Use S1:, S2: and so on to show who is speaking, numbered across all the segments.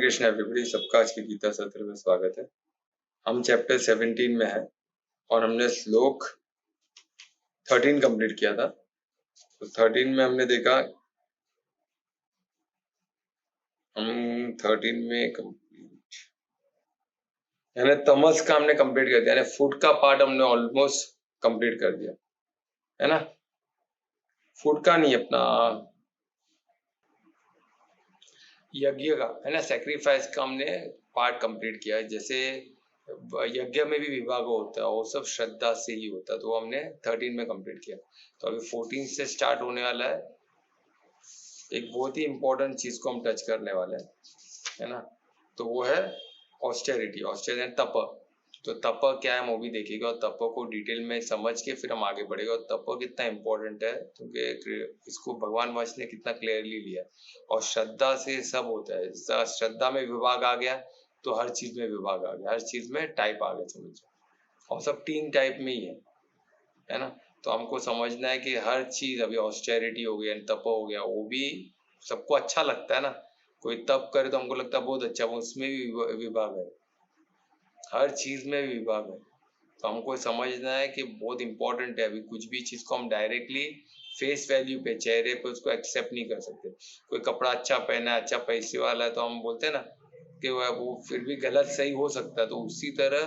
S1: Krishna everybody, सबका आज की गीता सत्र में स्वागत है। हम चैप्टर 17 में है और हमने श्लोक 13 कंप्लीट किया था। तो 13 में हमने देखा, हम 13 में कंप्लीट यानी तमस का हमने कंप्लीट कर दिया, यानी फूड का पार्ट हमने ऑलमोस्ट कंप्लीट कर दिया है ना। फूड का नहीं, अपना यज्ञ का है ना, सेक्रीफाइस का हमने पार्ट कंप्लीट किया है। जैसे यज्ञ में भी विभाग होता है, वो सब श्रद्धा से ही होता है, तो वो हमने 13 में कंप्लीट किया। तो अभी 14 से स्टार्ट होने वाला है। एक बहुत ही इंपॉर्टेंट चीज को हम टच करने वाले हैं, है ना। तो वो है ऑस्टेरिटी, ऑस्टेरिटी तप। तो तप क्या है वो भी देखेगा, और तप को डिटेल में समझ के फिर हम आगे बढ़ेगा। और तप कितना इंपॉर्टेंट है, क्योंकि इसको भगवान वंश ने कितना क्लियरली लिया। और श्रद्धा से सब होता है। श्रद्धा में विभाग आ गया तो हर चीज में विभाग आ गया, हर चीज में टाइप आ गया, समझो। और सब 3 टाइप में ही है ना। तो हमको समझना है कि हर चीज, अभी ऑस्टेरिटी हो गया, तप हो गया, वो भी सबको अच्छा लगता है ना। कोई तप करे तो हमको लगता है बहुत अच्छा, उसमें भी विभाग है, हर चीज में विभाग है। तो हमको समझना है कि बहुत इंपॉर्टेंट है। अभी कुछ भी चीज को हम डायरेक्टली फेस वैल्यू पे, चेहरे पे उसको एक्सेप्ट नहीं कर सकते। कोई कपड़ा अच्छा पहना है, अच्छा पैसे वाला है, तो हम बोलते हैं ना कि वो फिर भी गलत सही हो सकता है। तो उसी तरह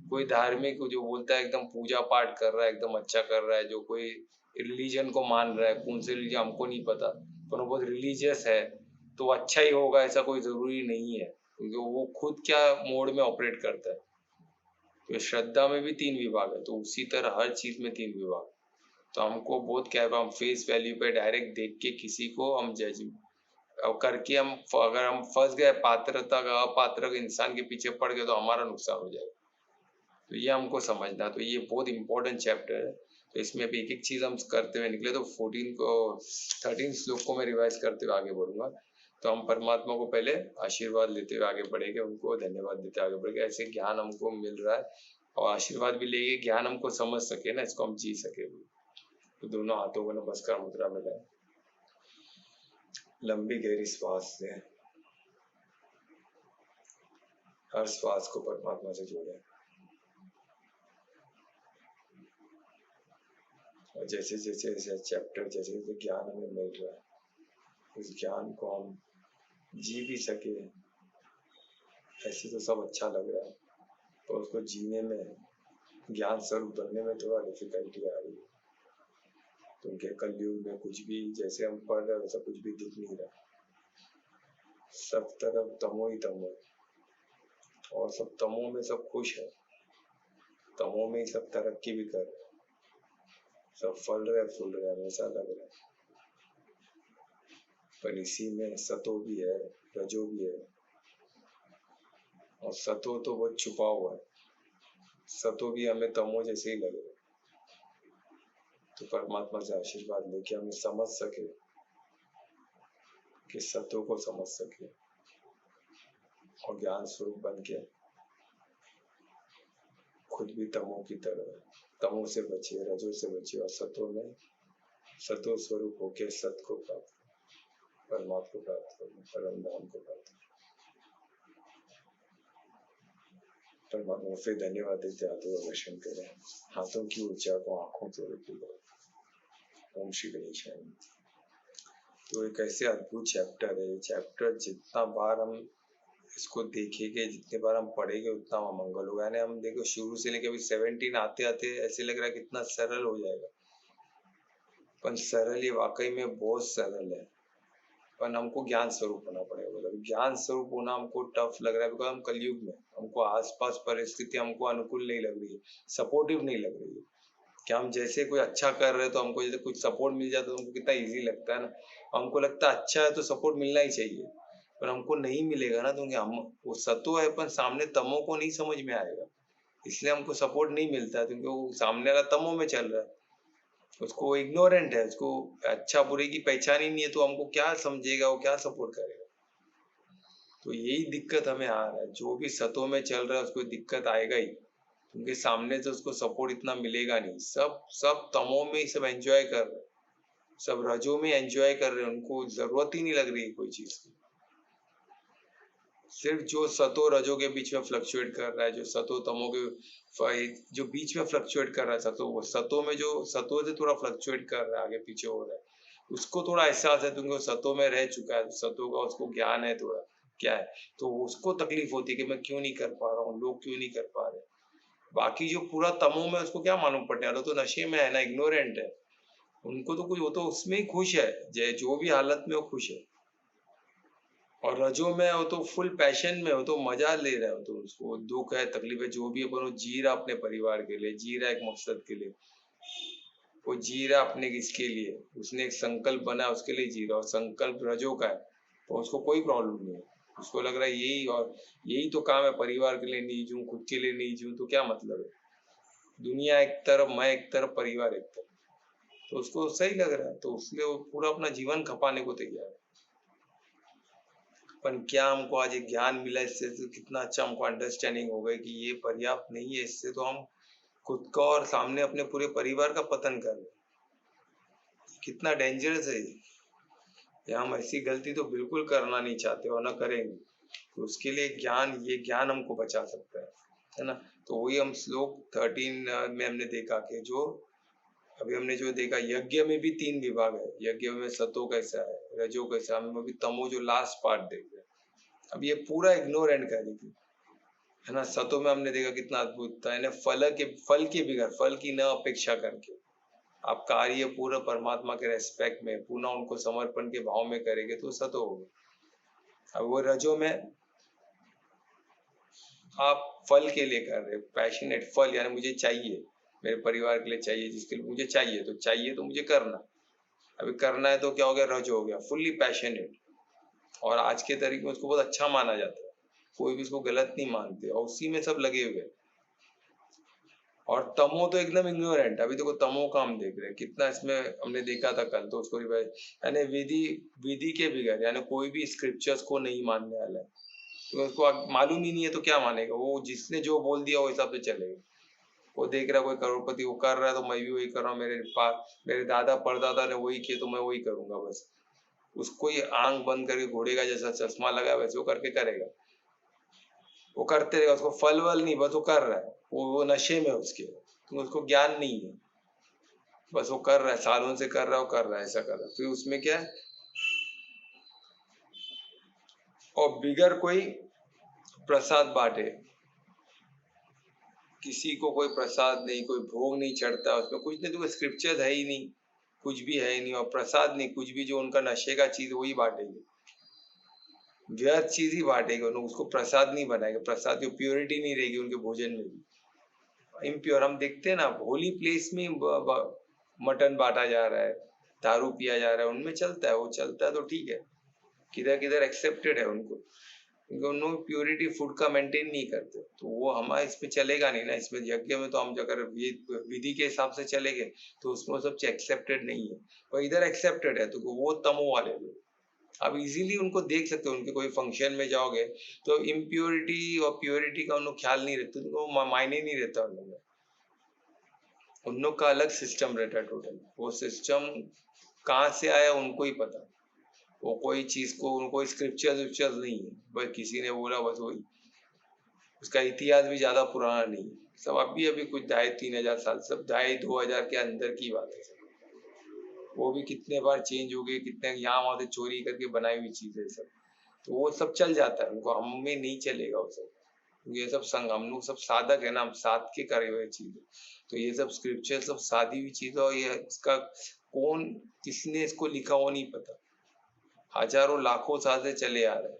S1: कोई धार्मिक जो बोलता है एकदम पूजा पाठ कर रहा है, एकदम अच्छा कर रहा है, जो कोई रिलीजन को मान रहा है, कौन से रिलीजन हमको नहीं पता, पर वो बहुत रिलीजियस है, तो अच्छा ही होगा ऐसा कोई जरूरी नहीं है, क्योंकि वो खुद क्या मोड में ऑपरेट करता है। तो श्रद्धा में भी 3 विभाग है, तो उसी तरह हर चीज में 3 विभाग। तो हमको बहुत क्या है, हम फेस वैल्यू पे डायरेक्ट देख के किसी को हम जज करके, हम अगर हम फंस गए पात्रता का, अपात्र इंसान के पीछे पड़ गए, तो हमारा नुकसान हो जाएगा। तो ये हमको समझना। तो ये बहुत इंपॉर्टेंट चैप्टर है। तो इसमें भी एक एक चीज हम करते हुए निकले। तो 13 श्लोक को मैं रिवाइज करते हुए आगे बढ़ूंगा। तो हम परमात्मा को पहले आशीर्वाद लेते हुए आगे बढ़ेंगे, उनको धन्यवाद देते हुए आगे बढ़ेंगे। ऐसे ज्ञान हमको मिल रहा है, और आशीर्वाद भी लेंगे, ज्ञान हमको समझ सके ना, इसको हम जी सके। तो दोनों हाथों को नमस्कार मुद्रा में लाए, लंबी गहरी श्वास लें, हर श्वास को परमात्मा से जोड़ें। और जैसे जैसे चैप्टर, जैसे जैसे ज्ञान हमें मिल रहा है, उस ज्ञान को हम जी भी सके। ऐसे तो सब अच्छा लग रहा है, तो उसको जीने में, ज्ञान स्वरूप बनने में थोड़ा डिफिकल्टी आ रही है। क्योंकि कलयुग में कुछ भी, जैसे हम पढ़ रहे वैसा कुछ भी दिख नहीं रहा, सब तरफ तमो ही तमो, और सब तमो में सब खुश है, तमो में ही सब तरक्की भी कर रहे, सब फल रहे फूल रहे, हमेशा लग रहा है। पर इसी में सतो भी है, रजो भी है, और सतो तो बहुत छुपा हुआ है, सतो भी हमें तमो जैसे ही लग रहा है। तो परमात्मा से आशीर्वाद लेके हमें समझ सके, कि सतो को समझ सके, और ज्ञान स्वरूप बन के खुद भी तमो की तरह, तमो से बचे, रजो से बचे, और सतो में सतो स्वरूप होके सत को प्राप्त, परमात्मा को प्राप्त करना, परम धाम को प्राप्त। परमात्मा को फिर धन्यवाद देते, हाथों का दर्शन करें, हाथों की ऊर्जा को आंखों से रखी करें। ओम श्री गणेश। तो एक ऐसे अद्भुत चैप्टर है, चैप्टर जितना बार हम इसको देखेंगे, जितने बार हम पढ़ेंगे, उतना मंगल होगा। यानी हम देखो शुरू से लेकर अभी 17 आते आते ऐसे लग रहा है कितना सरल हो जाएगा, पर सरल ये वाकई में बहुत सरल है। पर हमको ज्ञान स्वरूप होना पड़ेगा। मतलब ज्ञान स्वरूप होना हमको टफ लग रहा है, बिकॉज हम कलयुग में, हमको आसपास परिस्थिति हमको अनुकूल नहीं लग रही है, सपोर्टिव नहीं लग रही है। कि हम जैसे कोई अच्छा कर रहे हैं, तो हमको जैसे कुछ सपोर्ट मिल जाता है तो हमको कितना इजी लगता है ना। हमको लगता है अच्छा है तो सपोर्ट मिलना ही चाहिए, पर हमको नहीं मिलेगा ना, क्योंकि हम वो सतो है, पर सामने तमो को नहीं समझ में आएगा, इसलिए हमको सपोर्ट नहीं मिलता, क्योंकि वो सामने वाला तमो में चल रहा है, उसको इग्नोरेंट है, उसको अच्छा बुरे की पहचान ही नहीं है, तो हमको क्या समझेगा, वो क्या सपोर्ट करेगा। तो यही दिक्कत हमें आ रहा है, जो भी सतो में चल रहा है उसको दिक्कत आएगा ही, क्योंकि सामने से उसको सपोर्ट इतना मिलेगा नहीं। सब सब तमो में ही सब एंजॉय कर रहे, सब रजो में एंजॉय कर रहे हैं, उनको जरूरत ही नहीं लग रही कोई चीज की। सिर्फ जो सतो रजो के बीच में फ्लक्चुएट कर रहा है, जो सतो तमो के जो बीच में फ्लक्चुएट कर रहा है, सतो वो सतो में जो सतो से थोड़ा फ्लक्चुएट कर रहा है, आगे पीछे हो रहा है, उसको थोड़ा एहसास है क्योंकि वो सतो में रह चुका है, सतो का उसको ज्ञान है थोड़ा क्या है, तो उसको तकलीफ होती है कि मैं क्यों नहीं कर पा रहा हूँ, लोग क्यों नहीं कर पा रहे। बाकी जो पूरा तमो में उसको क्या मालूम पड़ने वाला, तो नशे में है ना, इग्नोरेंट है, उनको तो कुछ, वो तो उसमें ही खुश है, जो भी हालत में वो खुश है। और रजो में हो तो फुल पैशन में हो तो मजा ले रहा है, तो उसको दुख है, तकलीफ है, जो भी अपन वो जी रहा अपने परिवार के लिए, जी रहा एक मकसद के लिए, वो जी रहा अपने इसके लिए, उसने एक संकल्प बना उसके लिए जी रहा, और संकल्प रजो का है तो उसको कोई प्रॉब्लम नहीं है, उसको लग रहा है यही, और यही तो काम है, परिवार के लिए नहीं जीऊं, खुद के लिए नहीं जीऊं तो क्या मतलब है, दुनिया एक तरफ, मैं एक तरफ, परिवार एक तरफ, तो उसको सही लग रहा है, तो उसलिए वो पूरा अपना जीवन खपाने को तैयार है। पर क्या हमको आज एक ज्ञान मिला इससे, तो कितना अच्छा हमको अंडरस्टैंडिंग हो गई कि ये पर्याप्त नहीं है, इससे तो हम खुद का और सामने अपने पूरे परिवार का पतन कर रहे हैं, कितना डेंजरस है ये हम ऐसी गलती तो बिल्कुल करना नहीं चाहते और ना करेंगे, तो उसके लिए ज्ञान, ये ज्ञान हमको बचा सकता है ना। तो वही हम श्लोक 13 में हमने देखा कि जो अभी हमने जो देखा, यज्ञ में भी 3 विभाग है, यज्ञ में सतो कैसा है, रजो कैसा, हम अभी तमो जो लास्ट पार्ट देख रहे हैं, अब ये पूरा इग्नोरेंट कर दी थी, है ना। सतो में हमने देखा कितना अद्भुत था, यानी फल के बिगड़, फल की न अपेक्षा करके आप कार्य पूरा परमात्मा के रेस्पेक्ट में, पुनः उनको समर्पण के भाव में करेंगे तो सतो होगा। अब वो रजो में आप फल के लिए कर रहे हो, पैशनेट फल, यानी मुझे चाहिए, मेरे परिवार के लिए चाहिए, जिसके लिए मुझे चाहिए तो मुझे करना, अभी करना है तो क्या हो गया, रज हो गया, फुल्ली पैशनेट, और आज के तरीके में उसको बहुत अच्छा माना जाता है, कोई भी इसको गलत नहीं मानते, और उसी में सब लगे हुए। और तमो तो एकदम इग्नोरेंट, अभी देखो तमो का हम देख रहे हैं कितना, इसमें हमने देखा था कल, तो उसको रिवाइज, यानी विधि के बिगैर, यानी कोई भी स्क्रिप्चर्स को नहीं मानने वाला है, तो उसको मालूम ही नहीं है तो क्या मानेगा, वो जिसने जो बोल दिया वो हिसाब से चलेगा, वो देख रहा है कोई करोड़पति वो कर रहा है तो मैं भी वही कर रहा हूँ, मेरे दादा परदादा ने वही किया तो मैं वही करूंगा बस, उसको ये आंख बंद करके घोड़े का जैसा चश्मा लगा वैसे वो करके करेगा, वो करते रहेगा, उसको फल वल नहीं, बस वो कर रहा है, वो नशे में उसके, तो उसको ज्ञान नहीं है, बस वो कर रहा है, सालों से कर रहा है, वो कर रहा है, ऐसा कर रहा है, फिर उसमें क्या है, और बिगर कोई प्रसाद बांटे, किसी को कोई प्रसाद नहीं, कोई भोग नहीं चढ़ता उसमें, कुछ नहीं, तो स्क्रिप्चर है ही नहीं, कुछ भी है ही नहीं, और प्रसाद नहीं, कुछ भी जो उनका नशे का चीज वही बांटेंगे, व्यर्थ चीज ही बांटेगा, उसको प्रसाद नहीं बनाएगा, प्रसाद की प्योरिटी नहीं रहेगी उनके भोजन में भी, इम्प्योर। हम देखते हैं ना होली प्लेस में मटन बांटा जा रहा है, दारू पिया जा रहा है, उनमें चलता है, वो चलता है तो ठीक है, किधर किधर एक्सेप्टेड है उनको, क्योंकि उन लोग प्योरिटी फूड का मेंटेन नहीं करते, तो वो हमारे इसमें चलेगा नहीं ना, इसमें यज्ञ में तो हम अगर विधि के हिसाब से चलेंगे तो उसमें सब एक्सेप्टेड नहीं है, और इधर एक्सेप्टेड है, तो वो तमो वाले लोग, आप इजीली उनको देख सकते हो, उनके कोई फंक्शन में जाओगे तो इम्प्योरिटी और प्योरिटी का उन लोग ख्याल नहीं रखते, उनको मायने नहीं रहता उन लोग का अलग सिस्टम रहता है टोटल, वो सिस्टम कहाँ से आया उनको ही पता, वो कोई चीज को, उनको स्क्रिप्चर्स नहीं है, बस किसी ने बोला बस वही, उसका इतिहास भी ज्यादा पुराना नहीं, सब अभी अभी कुछ 2500-3000 साल, सब 2500-2000 के अंदर की बात है, वो भी कितने बार चेंज हो गए, कितने यहाँ वहां से चोरी करके बनाई हुई चीजें सब, तो वो सब चल जाता है उनको, हमें नहीं चलेगा वो सब, ये सब संग, हम लोग सब साधक है ना, हम साध के करे हुए चीज, तो ये सब स्क्रिप्चर सब साधी हुई चीज, और ये इसका कौन, किसने इसको लिखा वो नहीं पता, हजारों लाखों साल से चले आ रहे हैं,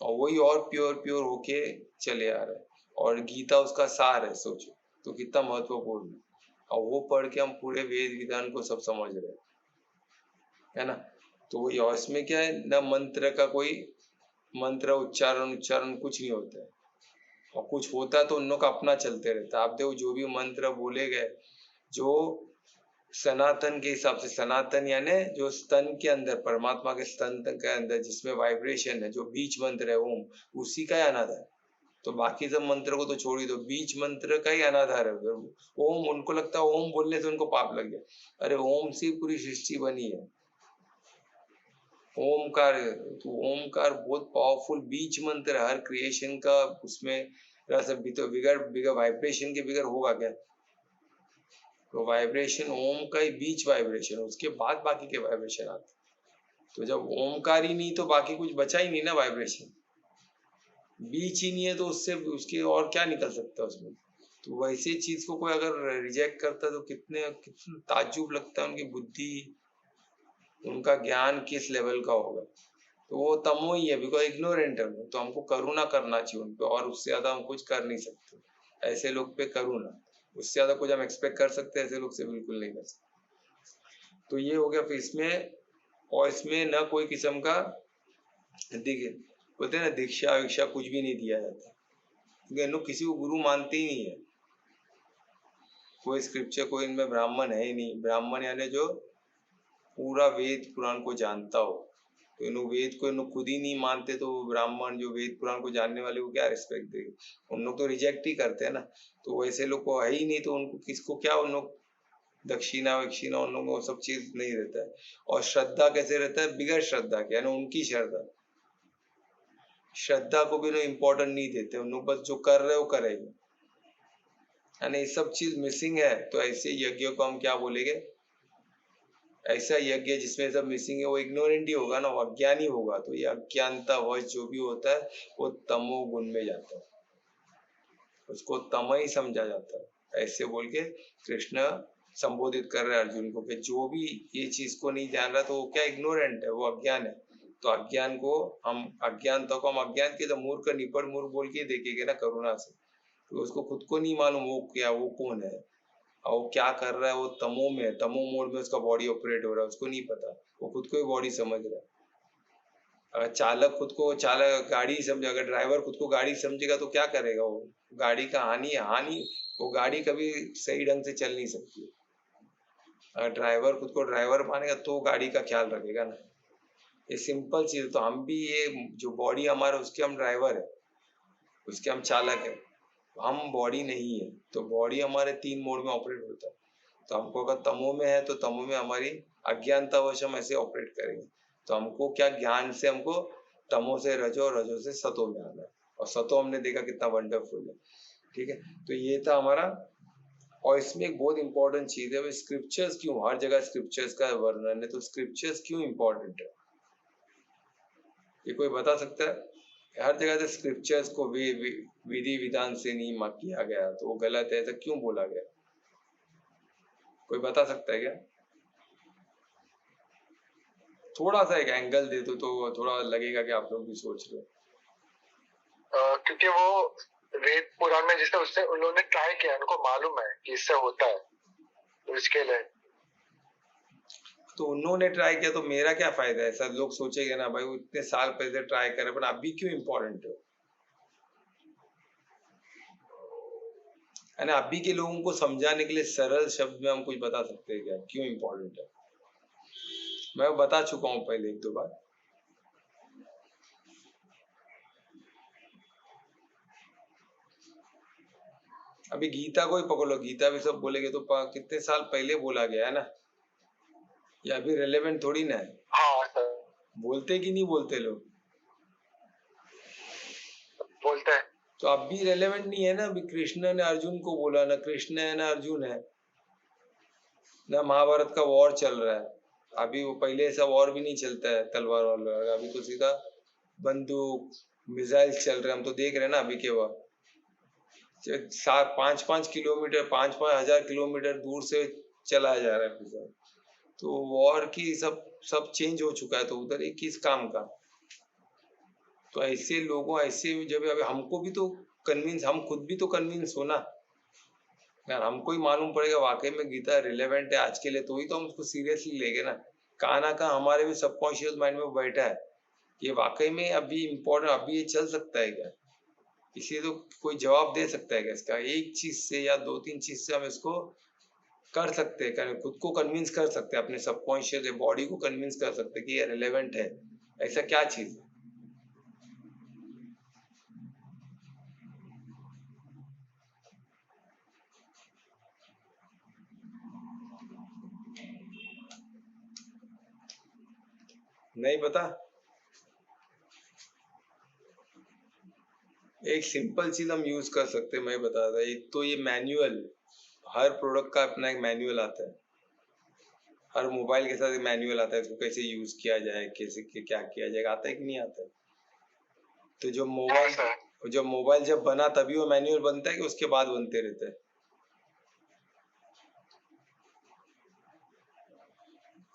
S1: और वही और प्योर प्योर होके चले आ रहे हैं, और गीता उसका सार है, सोचो तो कितना महत्वपूर्ण है, और वो पढ़ के हम पूरे वेद विधान को सब समझ रहे हैं, है ना। तो वही, और इसमें क्या है ना, मंत्र का कोई मंत्र उच्चारण कुछ नहीं होता है, और कुछ होता है तो उन लोग का अपना चलते रहता है, आप देखो जो भी मंत्र बोले गए, जो सनातन के हिसाब से, सनातन यानी जो स्तन के अंदर, परमात्मा के स्तन के अंदर जिसमें वाइब्रेशन है, जो बीच मंत्र है ओम, उसी का ही अनाधार, तो बाकी सब मंत्र को तो छोड़ ही दो, बीच मंत्र का ही अनाधार है ओम, उनको लगता है ओम बोलने से उनको पाप लग गया, अरे ओम से पूरी सृष्टि बनी है, ओमकार, तो ओमकार बहुत पावरफुल बीच मंत्र है हर क्रिएशन का। उसमें भी तो बिगर बिगर वाइब्रेशन के बिगर होगा क्या? तो वाइब्रेशन ओम का ही बीच वाइब्रेशन, उसके बाद बाकी के वाइब्रेशन आते। तो जब ओमकार ही नहीं तो बाकी कुछ बचा ही नहीं ना वाइब्रेशन, बीच ही नहीं है तो उससे उसके और क्या निकल सकता है उसमें। तो वैसे चीज को कोई अगर रिजेक्ट करता है तो कितना ताज्जुब लगता है, उनकी बुद्धि, उनका ज्ञान किस लेवल का होगा। तो वो तमो ही है, बिकॉज इग्नोरेंट है वो। तो हमको करुणा करना चाहिए उन पे, और उससे ज्यादा हम कुछ कर नहीं सकते। ऐसे लोग पे करुणा, उससे ज्यादा कुछ हम एक्सपेक्ट कर सकते हैं ऐसे लोग से? बिल्कुल नहीं कर सकते। तो ये हो गया। फिर इसमें, और इसमें न कोई किस्म का देखिए, बोलते हैं ना दीक्षा विक्षा कुछ भी नहीं दिया जाता, क्योंकि इन लोग किसी को गुरु मानते ही नहीं है। कोई स्क्रिप्चर, कोई इनमें ब्राह्मण है ही नहीं। ब्राह्मण यानी जो पूरा वेद पुराण को जानता हो। तो इन वेद को इन लोग खुद ही नहीं मानते, तो ब्राह्मण जो वेद पुराण को जानने वाले को क्या रिस्पेक्ट देंगे? उन लोग तो रिजेक्ट ही करते हैं ना। तो वैसे लोग को है ही नहीं, तो उनको किसको क्या, उन लोग दक्षिणा वक्षिणा उन लोगों को सब चीज नहीं रहता है। और श्रद्धा कैसे रहता है? बिगर श्रद्धा के, यानी उनकी श्रद्धा, श्रद्धा को भी लोग इम्पोर्टेंट नहीं देते। उन लोग बस जो कर रहे हो करेंगे, यानी ये सब चीज मिसिंग है। तो ऐसे यज्ञ को हम क्या बोलेंगे? ऐसा यज्ञ जिसमें सब मिसिंग है वो इग्नोरेंट ही होगा ना, वो अज्ञानी होगा। तो ये अज्ञानता वश जो भी होता है वो तमो गुण में जाता है, उसको तम ही समझा जाता है। ऐसे बोल के कृष्ण संबोधित कर रहे हैं अर्जुन को कि जो भी ये चीज को नहीं जान रहा तो वो क्या इग्नोरेंट है, वो अज्ञान है। तो अज्ञान को हम, अज्ञानता को हम अज्ञान के तो मूर्ख निपट मूर्ख बोल के देखेंगे ना करुणा से। तो उसको खुद को नहीं मालूम वो क्या, वो कौन है और वो क्या कर रहा है। वो तमो में है, तमो मोड में उसका बॉडी ऑपरेट हो रहा है, उसको नहीं पता। वो खुद को ही बॉडी समझ रहा है। अगर चालक खुद को चालक गाड़ी समझे, अगर ड्राइवर खुद को गाड़ी समझेगा तो क्या करेगा? वो गाड़ी का हानि है, हानि। वो गाड़ी कभी सही ढंग से चल नहीं सकती। अगर ड्राइवर खुद को ड्राइवर मानेगा तो गाड़ी का ख्याल रखेगा ना। ये सिंपल चीज। तो हम भी, ये जो बॉडी हमारा, उसके हम ड्राइवर है, उसके हम चालक है। हम बॉडी नहीं है। तो बॉडी हमारे 3 मोड में ऑपरेट होता है। तो हमको अगर तमो में है तो तमो में हमारी अज्ञानतावश हम ऐसे ऑपरेट करेंगे। तो हमको क्या, ज्ञान से हमको तमो से रजो, रजो से सतो में आना है। और सतो हमने देखा कितना वंडरफुल है। ठीक है, तो ये था हमारा। और इसमें एक बहुत इंपॉर्टेंट चीज है, स्क्रिप्चर्स क्यों हर जगह स्क्रिप्चर्स का वर्णन है, तो स्क्रिप्चर्स क्यों इंपॉर्टेंट है? ये कोई बता सकता है? हर जगह से स्क्रिप्चर्स को विधि विधान से नहीं किया गया तो वो गलत है, ऐसा क्यों बोला गया? कोई बता सकता है क्या? थोड़ा सा एक एंगल दे दो तो थोड़ा लगेगा कि आप लोग भी सोच रहे हो।
S2: क्योंकि वो वेद पुराण में जिससे उससे उन्होंने ट्राई किया, उनको मालूम है कि इससे होता है, तो इसके लिए।
S1: तो उन्होंने ट्राई किया तो मेरा क्या फायदा है? सब लोग सोचेंगे ना भाई वो इतने साल पहले ट्राई करे, पर अभी क्यों इम्पोर्टेंट है ना? अभी के लोगों को समझाने के लिए सरल शब्द में हम कुछ बता सकते हैं क्या, क्यों इम्पोर्टेंट है? मैं बता चुका हूँ पहले 1-2 बार। अभी गीता को ही पकड़ लो, गीता भी सब बोलेंगे तो कितने साल पहले बोला गया है ना, या अभी रेलेवेंट थोड़ी ना है।
S2: हाँ सर,
S1: बोलते कि नहीं बोलते लोग?
S2: बोलते हैं।
S1: तो अब भी रेलेवेंट नहीं है ना। अभी कृष्ण ने अर्जुन को बोला, ना कृष्ण है ना अर्जुन है, ना महाभारत का वॉर चल रहा है। अभी वो पहले ऐसा वॉर भी नहीं चलता है तलवार वाला, अभी तो सीधा बंदूक मिसाइल चल रहे हैं। हम तो देख रहे हैं ना अभी के वॉर, 5-5 किलोमीटर, 5-5 हजार किलोमीटर दूर से चलाया जा रहा है मिसाइल। तो वॉर की सब सब चेंज हो चुका है, तो उधर ये किस काम का? तो ऐसे लोगों, ऐसे जब अभी हमको भी तो कन्विंस, हम खुद भी तो कन्विंस हो ना यार। हमको ही मालूम पड़ेगा वाकई में गीता रिलेवेंट है आज के लिए, तो ही तो हम उसको सीरियसली लेंगे ना। कहाँ ना कहाँ हमारे भी सबकॉन्शियस माइंड में बैठा है, ये वाकई में अभी इम्पोर्टेंट, अभी ये चल सकता है क्या? इसलिए तो कोई जवाब दे सकता है क्या इसका? एक चीज से या 2-3 चीज से हम इसको कर सकते हैं, खुद को कन्विंस कर सकते हैं, अपने सबकॉन्शियस बॉडी को कन्विंस कर सकते हैं कि ये रिलेवेंट है। ऐसा क्या चीज है? नहीं पता। एक सिंपल चीज हम यूज कर सकते हैं, मैं बता रहा, एक तो ये मैनुअल, हर प्रोडक्ट का अपना एक मैनुअल आता है, हर मोबाइल के साथ एक मैनुअल आता है, इसको कैसे यूज किया जाए, कैसे क्या किया जाएगा, आता है कि नहीं आता है। तो जब मोबाइल जब बना तभी वो मैनुअल बनता है कि उसके बाद बनते रहते हैं।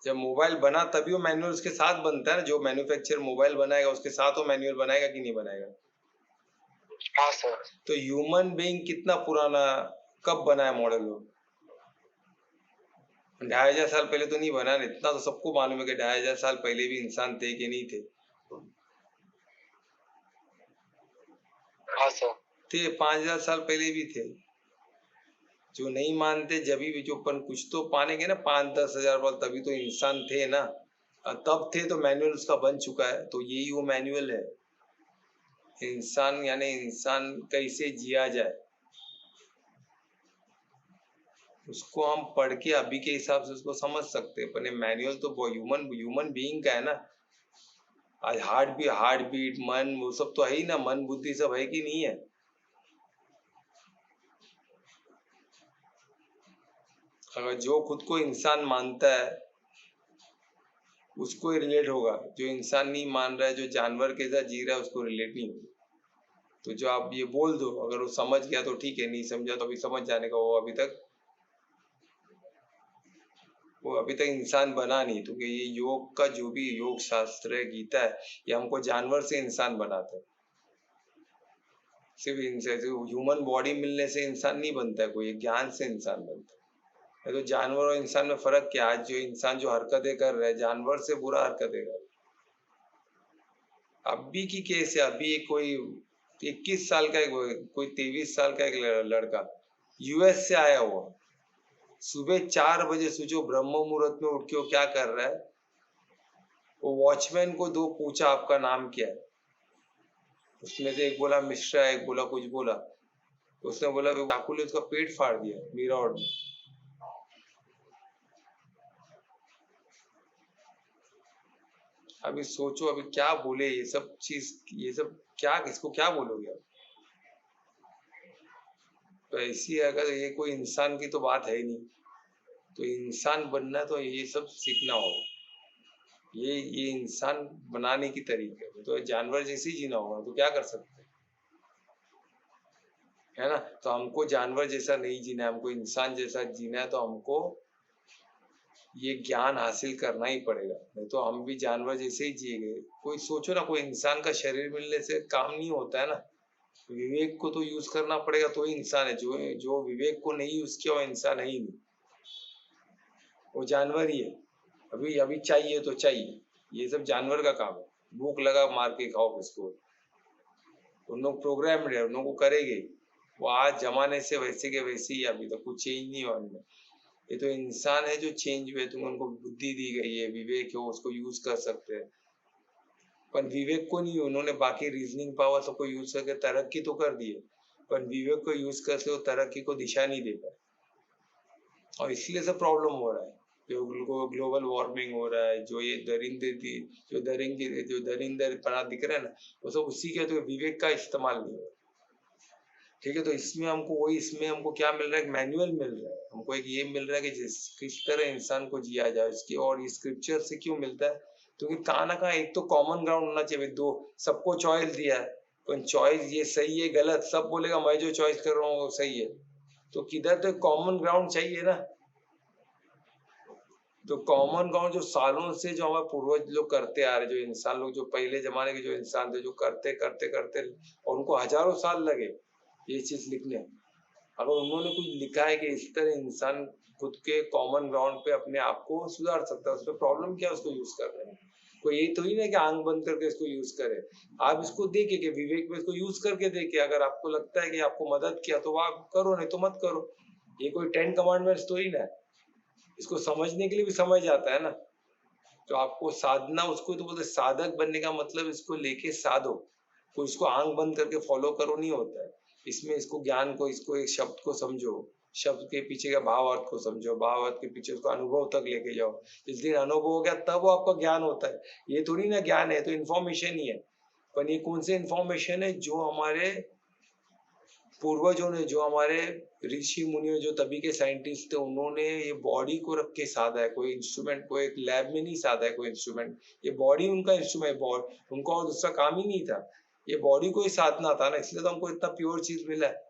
S1: जब मोबाइल बना तभी वो मैनुअल उसके साथ बनता है ना, जो मैन्युफैक्चरर मोबाइल बनाएगा उसके साथ वो मैनुअल बनाएगा कि नहीं बनाएगा।
S2: हाँ सर।
S1: तो ह्यूमन बीइंग कितना पुराना, कब बना है मॉडल वो, 2500 साल पहले तो नहीं बना ना, इतना तो सबको मालूम है कि 2500 साल पहले भी इंसान थे कि नहीं थे।
S2: हाँ सर।
S1: थे, 5000 साल पहले भी थे। जो नहीं मानते, जब भी जो अपन कुछ तो पानेंगे ना 5-10 हजार बार, तभी तो इंसान थे ना, तब थे तो मैनुअल उसका बन चुका है, तो यही वो मैनुअल है। इंसान यानी इंसान कैसे जिया जाए, उसको हम पढ़ के अभी के हिसाब से उसको समझ सकते हैं, पर मैनुअल तो ह्यूमन बीइंग का है ना। आज हार्ट बीट मन वो सब तो है ही ना, मन बुद्धि सब है कि नहीं है। अगर जो खुद को इंसान मानता है उसको ही रिलेट होगा, जो इंसान नहीं मान रहा है, जो जानवर के साथ जी रहा है, उसको रिलेट नहीं होगा। तो जो आप ये बोल दो, अगर वो समझ गया तो ठीक है, नहीं समझा तो अभी समझ जाने का, वो अभी तक इंसान बना नहीं। तो ये योग का जो भी योग शास्त्र है, गीता है, ये हमको जानवर से इंसान बनाता है। सिर्फ ह्यूमन बॉडी मिलने से इंसान नहीं बनता है, कोई ज्ञान से इंसान बनता है। तो जानवर और इंसान में फर्क क्या है, आज जो इंसान जो हरकतें कर रहा है, जानवर से बुरा हरकतें कर रहा है। अभी की केस है, अभी कोई 21 साल का कोई 23 साल का एक लड़का यूएस से आया हुआ, सुबह 4 बजे सोचो, ब्रह्म मुहूर्त में उठ के वो क्या कर रहा है, वो वॉचमैन को दो पूछा आपका नाम क्या है, उसमें से एक बोला मिश्रा, एक बोला कुछ बोला, उसने बोला चाकू ने उसका पेट फाड़ दिया मीराट में। अभी सोचो, अभी क्या बोले ये सब चीज, ये सब क्या, इसको क्या बोलोगे आप। तो ऐसी अगर ये कोई इंसान की तो बात है ही नहीं, तो इंसान बनना तो ये सब सीखना होगा, ये इंसान बनाने की तरीके है। तो जानवर जैसे ही जीना होगा, तो क्या कर सकते है ना। तो हमको जानवर जैसा नहीं जीना है, हमको इंसान जैसा जीना है, तो हमको ये ज्ञान हासिल करना ही पड़ेगा, नहीं तो हम भी जानवर जैसे ही जिएंगे। कोई सोचो ना, कोई इंसान का शरीर मिलने से काम नहीं होता है ना, विवेक को तो यूज करना पड़ेगा, तो ही इंसान है। जो विवेक को नहीं यूज किया वो इंसान है ही नहीं, वो जानवर ही है। अभी अभी चाहिए तो चाहिए, ये सब जानवर का काम है। भूख लगा मार के खाओ उसको, उन लोग प्रोग्राम है, उन लोग को करेंगे। वो आज जमाने से वैसे के वैसे ही, अभी तक कुछ चेंज नहीं हुआ उनमें। ये तो इंसान है जो चेंज हुए, तुम उनको बुद्धि दी गई है, विवेक है, उसको यूज कर सकते हैं। पर विवेक को नहीं, उन्होंने बाकी रीजनिंग पावर सबको यूज करके तरक्की तो कर दी है, पर विवेक को यूज करके वो तरक्की को दिशा नहीं दे पाए, और इसलिए सब प्रॉब्लम हो रहा है। जो ग्लोबल वार्मिंग हो रहा है, जो ये दरिंदर पना दिख रहा है ना, वो सब उसी के, तो विवेक का इस्तेमाल नहीं हो रहा। ठीक है, तो इसमें हमको क्या मिल रहा है, एक मैनुअल मिल रहा है हमको, एक ये मिल रहा है कि किस तरह इंसान को जिया जाए इसकी। और ये स्क्रिप्चर से क्यों मिलता है, क्योंकि कहाँ ना कहाँ एक तो कॉमन ग्राउंड होना चाहिए। दो सबको चॉइस दिया है, पर चॉइस ये सही है गलत, सब बोलेगा मैं जो चॉइस कर रहा हूँ वो सही है, तो किधर तो कॉमन ग्राउंड चाहिए ना। तो कॉमन ग्राउंड जो सालों से जो हमारे पूर्वज लोग करते आ रहे, जो इंसान लोग, जो पहले जमाने के जो इंसान थे, जो करते करते करते, और उनको हजारों साल लगे ये चीज लिखने। अगर उन्होंने कुछ लिखा है कि इस तरह इंसान खुद के कॉमन ग्राउंड पे अपने आप को सुधार सकता है, उसमें प्रॉब्लम क्या है उसको यूज कर रहे हैं। कोई ये तो ही नहीं कि आंख बंद करके इसको यूज करे। आप इसको देखे कि विवेक में इसको यूज करके देखे, अगर आपको लगता है कि आपको मदद किया तो आप करो, नहीं तो मत करो। ये कोई 10 कमांडमेंट्स तो ही ना है, इसको समझने के लिए भी समझ आता है ना। तो आपको साधना, उसको तो बोलते साधक बनने का मतलब इसको लेके साधो, कोई इसको आंख बंद करके फॉलो करो नहीं होता है। इसमें इसको ज्ञान को, इसको एक शब्द को समझो, शब्द के पीछे का भाव अर्थ को समझो, भाव अर्थ के पीछे उसको अनुभव तक लेके जाओ। जिस दिन अनुभव हो गया तब वो आपका ज्ञान होता है। ये थोड़ी ना ज्ञान है, तो इन्फॉर्मेशन ही है। पर ये कौन से इन्फॉर्मेशन है? जो हमारे पूर्वजों ने, जो हमारे ऋषि मुनियों, जो तभी के साइंटिस्ट थे, उन्होंने ये बॉडी को रख के साधा है। कोई इंस्ट्रूमेंट को एक लैब में नहीं साधा है, कोई इंस्ट्रूमेंट। ये बॉडी उनका इंस्ट्रूमेंट, उनको और दूसरा काम ही नहीं था। ये बॉडी को ही साधना था ना, इसलिए तो हमको इतना प्योर चीज मिला है।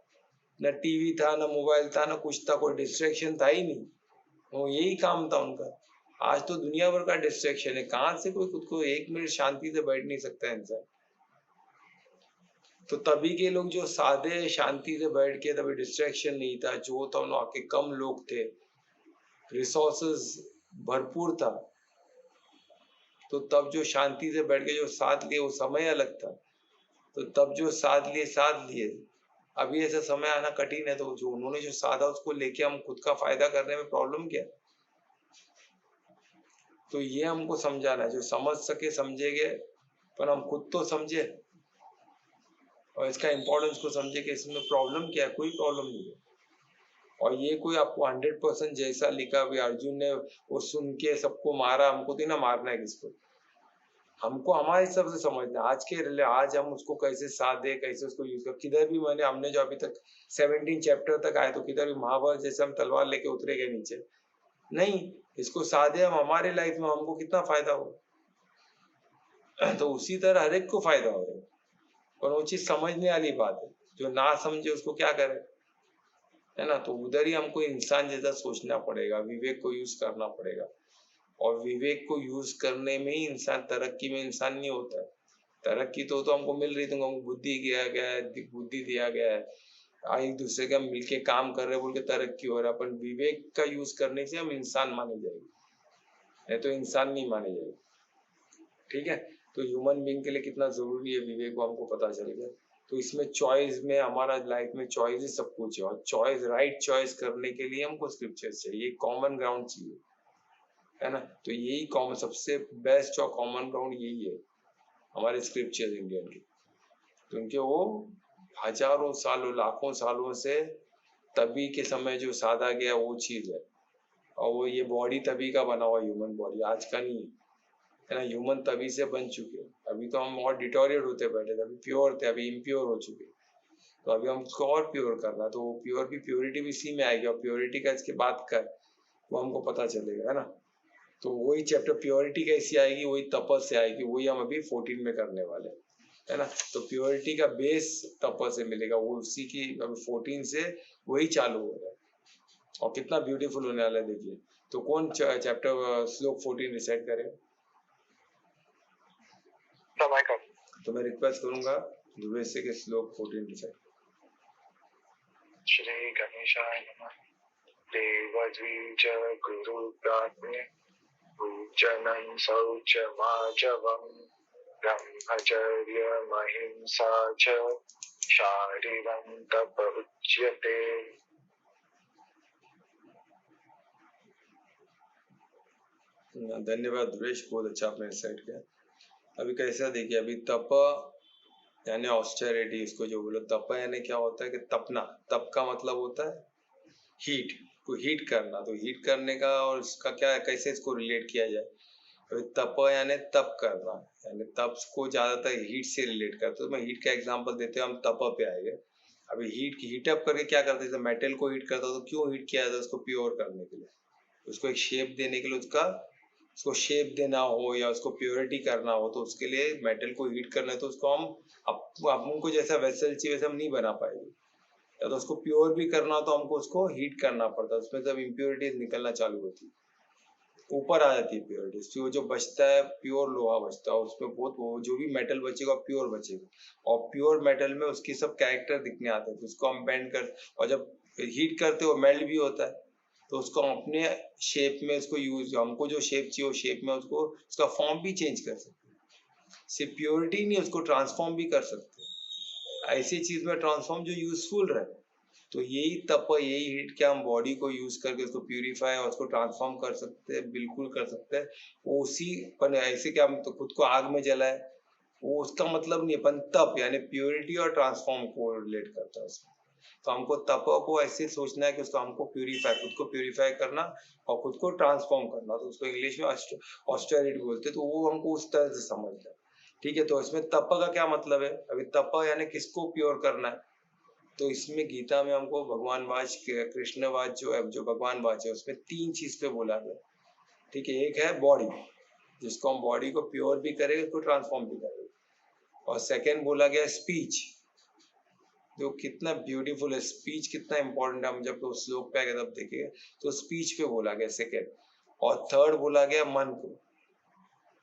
S1: न टीवी था, न मोबाइल था, न कुछ था, कोई डिस्ट्रैक्शन था ही नहीं। वो यही काम था उनका। आज तो दुनिया भर का डिस्ट्रैक्शन है। कहाँ से कोई खुद को 1 मिनट शांति से बैठ नहीं सकता इंसान। तो तभी के लोग जो सादे शांति से बैठ के, तभी डिस्ट्रैक्शन नहीं था, जो था उन्होंने आके, कम लोग थे, रिसोर्सेज भरपूर था, तो तब जो शांति से बैठ के जो साथ लिए, वो समय अलग था। तो तब जो साथ लिए। अभी ऐसा समय आना कठिन है, तो जो उन्होंने जो साधा उसको लेके हम खुद का फायदा करने में प्रॉब्लम क्या है? तो ये हमको समझाना है। जो समझ सके समझेंगे, पर हम खुद तो समझे और इसका इम्पोर्टेंस को समझे कि इसमें प्रॉब्लम क्या है। कोई प्रॉब्लम नहीं है। और ये कोई आपको 100% जैसा लिखा भी अर्जुन ने वो सुन के सबको मारा, हमको तो ना मारना है किसको। हमको हमारे हिसाब से समझना आज के रिले, आज हम उसको कैसे साथ दे, कैसे उसको यूज कर। किधर भी हमने जो अभी तक 17 चैप्टर तक आए, तो किधर भी महाभारत जैसे हम तलवार लेके उतरे गए नीचे नहीं। इसको साधे हम हमारे लाइफ में, हमको कितना फायदा हो, तो उसी तरह हर एक को फायदा हो रहा है। और वो चीज समझने वाली बात है। जो ना समझे उसको क्या करे, है ना। तो उधर ही हमको इंसान जैसा सोचना पड़ेगा, विवेक को यूज करना पड़ेगा। और विवेक को यूज करने में ही इंसान, तरक्की में इंसान नहीं होता है। तरक्की तो हमको मिल रही, तो हमको बुद्धि दिया गया है, बुद्धि दिया गया है, एक दूसरे का मिलके काम कर रहे बोल के तरक्की हो रहा है। पर विवेक का यूज करने से हम इंसान माने जाएंगे, नहीं तो इंसान नहीं माने जाएंगे। ठीक है। तो ह्यूमन बीइंग के लिए कितना जरूरी है विवेक, को हमको पता चल गया। तो इसमें चॉइस में, हमारा लाइफ में चॉइस ही सब कुछ है। और चॉइस, राइट चॉइस करने के लिए हमको स्क्रिप्चर्स चाहिए, कॉमन ग्राउंड चाहिए, है ना। तो यही कॉमन, सबसे बेस्ट और कॉमन ग्राउंड यही है हमारे स्क्रिप्चर्स इंडियन के। क्योंकि वो हजारों सालों, लाखों सालों से तभी के समय जो साधा गया वो चीज है। और वो ये बॉडी तभी का बना हुआ, ह्यूमन बॉडी आज का नहीं है ना। ह्यूमन तभी से बन चुके। अभी तो हम और डिटोरिएट होते बैठे थे, अभी प्योर थे, अभी इम्प्योर हो चुके। तो अभी हम उसको और प्योर करना, तो वो प्योर भी, प्योरिटी भी इसी में आएगी। और प्योरिटी का इसके बात का वो हमको पता चलेगा, है ना। तो वही चैप्टर प्योरिटी कैसी आएगी, वही तपस से आएगी, वही हम अभी 14 में करने वाले, है ना। तो प्योरिटी का बेस तपस से मिलेगा, वो उसी की अभी 14 से वही चालू हो रहा है। और कितना ब्यूटीफुल होने वाला है देखिए। तो कौन चैप्टर श्लोक 14 रिसाइट करे? तो मैं रिक्वेस्ट करूंगा ध्रुव से के श्लोक 14 रिसाइट।
S2: श्री गणेशाय नमः। देवद्विज गुरु प्राज्ञ पूजनं शौचमाजवं ब्रह्मचर्य महिंसा च शारीरं तप उच्यते।
S1: धन्यवाद ध्रुवेश, बहुत अच्छा आपने रिसाइट किया। अभी कैसा देखिए, अभी तप यानी ऑस्टेरिटी, इसको जो बोलो तप यानी क्या होता है कि तपना। तप का मतलब होता है हीट, को हीट करना। तो हीट करने का, और इसका क्या, कैसे इसको रिलेट किया जाए। अभी तप यानी तप करना, यानी तप को ज्यादातर हीट से रिलेट करते। तो मैं हीट का एग्जांपल देते हैं, हम तप पे आएंगे। अभी हीटअप करके क्या करते हैं, मेटल को हीट करता तो क्यों हीट किया जाता है? उसको प्योर करने के लिए, उसको एक शेप देने के लिए, उसको शेप देना हो या उसको प्योरिटी करना हो, तो उसके लिए मेटल को हीट करना है। तो उसको हम हमको जैसा वेसल चाहिए वैसा हम नहीं बना पाएंगे। या तो उसको प्योर भी करना हो तो हमको उसको हीट करना पड़ता है, उसमें जब इम्प्योरिटीज निकलना चालू होती है, ऊपर आ जाती है प्योरिटीज। फिर जो बचता है प्योर लोहा बचता है, उसमें बहुत वो जो भी मेटल बचेगा प्योर बचेगा। और प्योर मेटल में उसकी सब कैरेक्टर दिखने आते हैं, तो उसको हम बेंड कर, और जब हीट करते हो मेल्ट भी होता है, तो उसको हम अपने शेप में उसको यूज, हमको जो शेप चाहिए वो शेप में उसको, उसका फॉर्म भी चेंज कर सकते हैं। सिर्फ प्योरिटी नहीं, उसको ट्रांसफॉर्म भी कर सकते हैं, ऐसी चीज में ट्रांसफॉर्म जो यूजफुल रहे। तो यही तप, यही हीट क्या हम बॉडी को यूज करके उसको प्यूरिफाई और उसको ट्रांसफॉर्म कर सकते हैं, बिल्कुल कर सकते हैं। वो उसी पर ऐसे क्या हम तो खुद को आग में जलाए, वो उसका मतलब नहीं है। अपन तप यानी प्योरिटी और ट्रांसफॉर्म को रिलेट करता है उसमें। तो हमको तप को ऐसे सोचना है कि उसको हमको प्यूरिफाई, खुद को प्यूरिफाई करना और खुद को ट्रांसफॉर्म करना, तो उसको इंग्लिश में ऑस्टेरिटी बोलते हैं, तो वो हमको उस तरह से समझना है। ठीक है, तो इसमें तप का क्या मतलब है? अभी तप यानी किसको प्योर करना है, तो इसमें गीता में हमको भगवान वाच, कृष्ण वाच जो भगवान वाच है उसमें 3 चीज पे बोला गया। ठीक है, एक है बॉडी, जिसको हम बॉडी को प्योर भी करेंगे, उसको ट्रांसफॉर्म भी करेंगे, और सेकंड बोला गया स्पीच, जो कितना ब्यूटीफुल है, स्पीच कितना इंपॉर्टेंट है, हम जब तो श्लोक पे आगे तब देखेंगे, तो स्पीच पे बोला गया सेकंड, और थर्ड बोला गया मन को,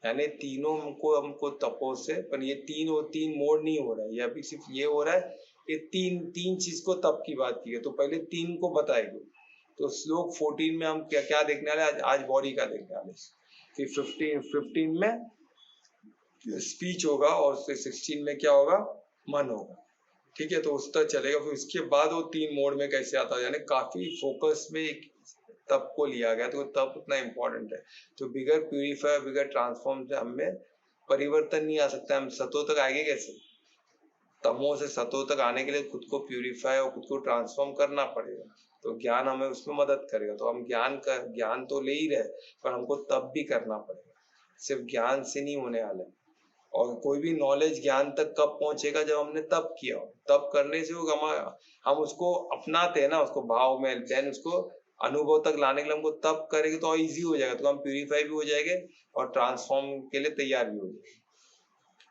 S1: यानी तीनों हमको तपो से, पर ये तीन मोड नहीं हो रहा है, ये अभी सिर्फ ये हो रहा है कि तीन चीज को तप की बात की है, तो पहले 3 को बताएंगे। तो श्लोक 14 में हम क्या क्या देखने वाले, आज बॉडी का देखने वाले, फिर 15 में स्पीच होगा, और 16 में क्या होगा, मन होगा। ठीक है, तो उस तरह चलेगा। फिर उसके बाद वो 3 मोड में कैसे आता है, यानी काफी फोकस में एक तप को लिया गया, तो तप उतना इंपॉर्टेंट है। तो बिगर प्यूरिफाई, बिगर ट्रांसफॉर्म से हमें परिवर्तन नहीं आ सकता, हम सतो तक आएंगे कैसे? तमो से सतो तक आने के लिए खुद को प्यूरिफाई और खुद को ट्रांसफॉर्म करना पड़ेगा, तो ज्ञान हमें उसमें मदद करेगा। तो हम ज्ञान तो ले ही रहे, पर हमको तप भी करना पड़ेगा, सिर्फ ज्ञान से नहीं होने वाला है। और कोई भी नॉलेज ज्ञान तक कब पहुंचेगा, जब हमने तप किया हो। तप करने से हम उसको अपनाते हैं ना, उसको भाव में, देन उसको अनुभव तक लाने के लिए हमको तप करेंगे तो इजी हो जाएगा, तो हम प्यूरिफाई भी हो जाएंगे और ट्रांसफॉर्म के लिए तैयार भी हो जाएंगे।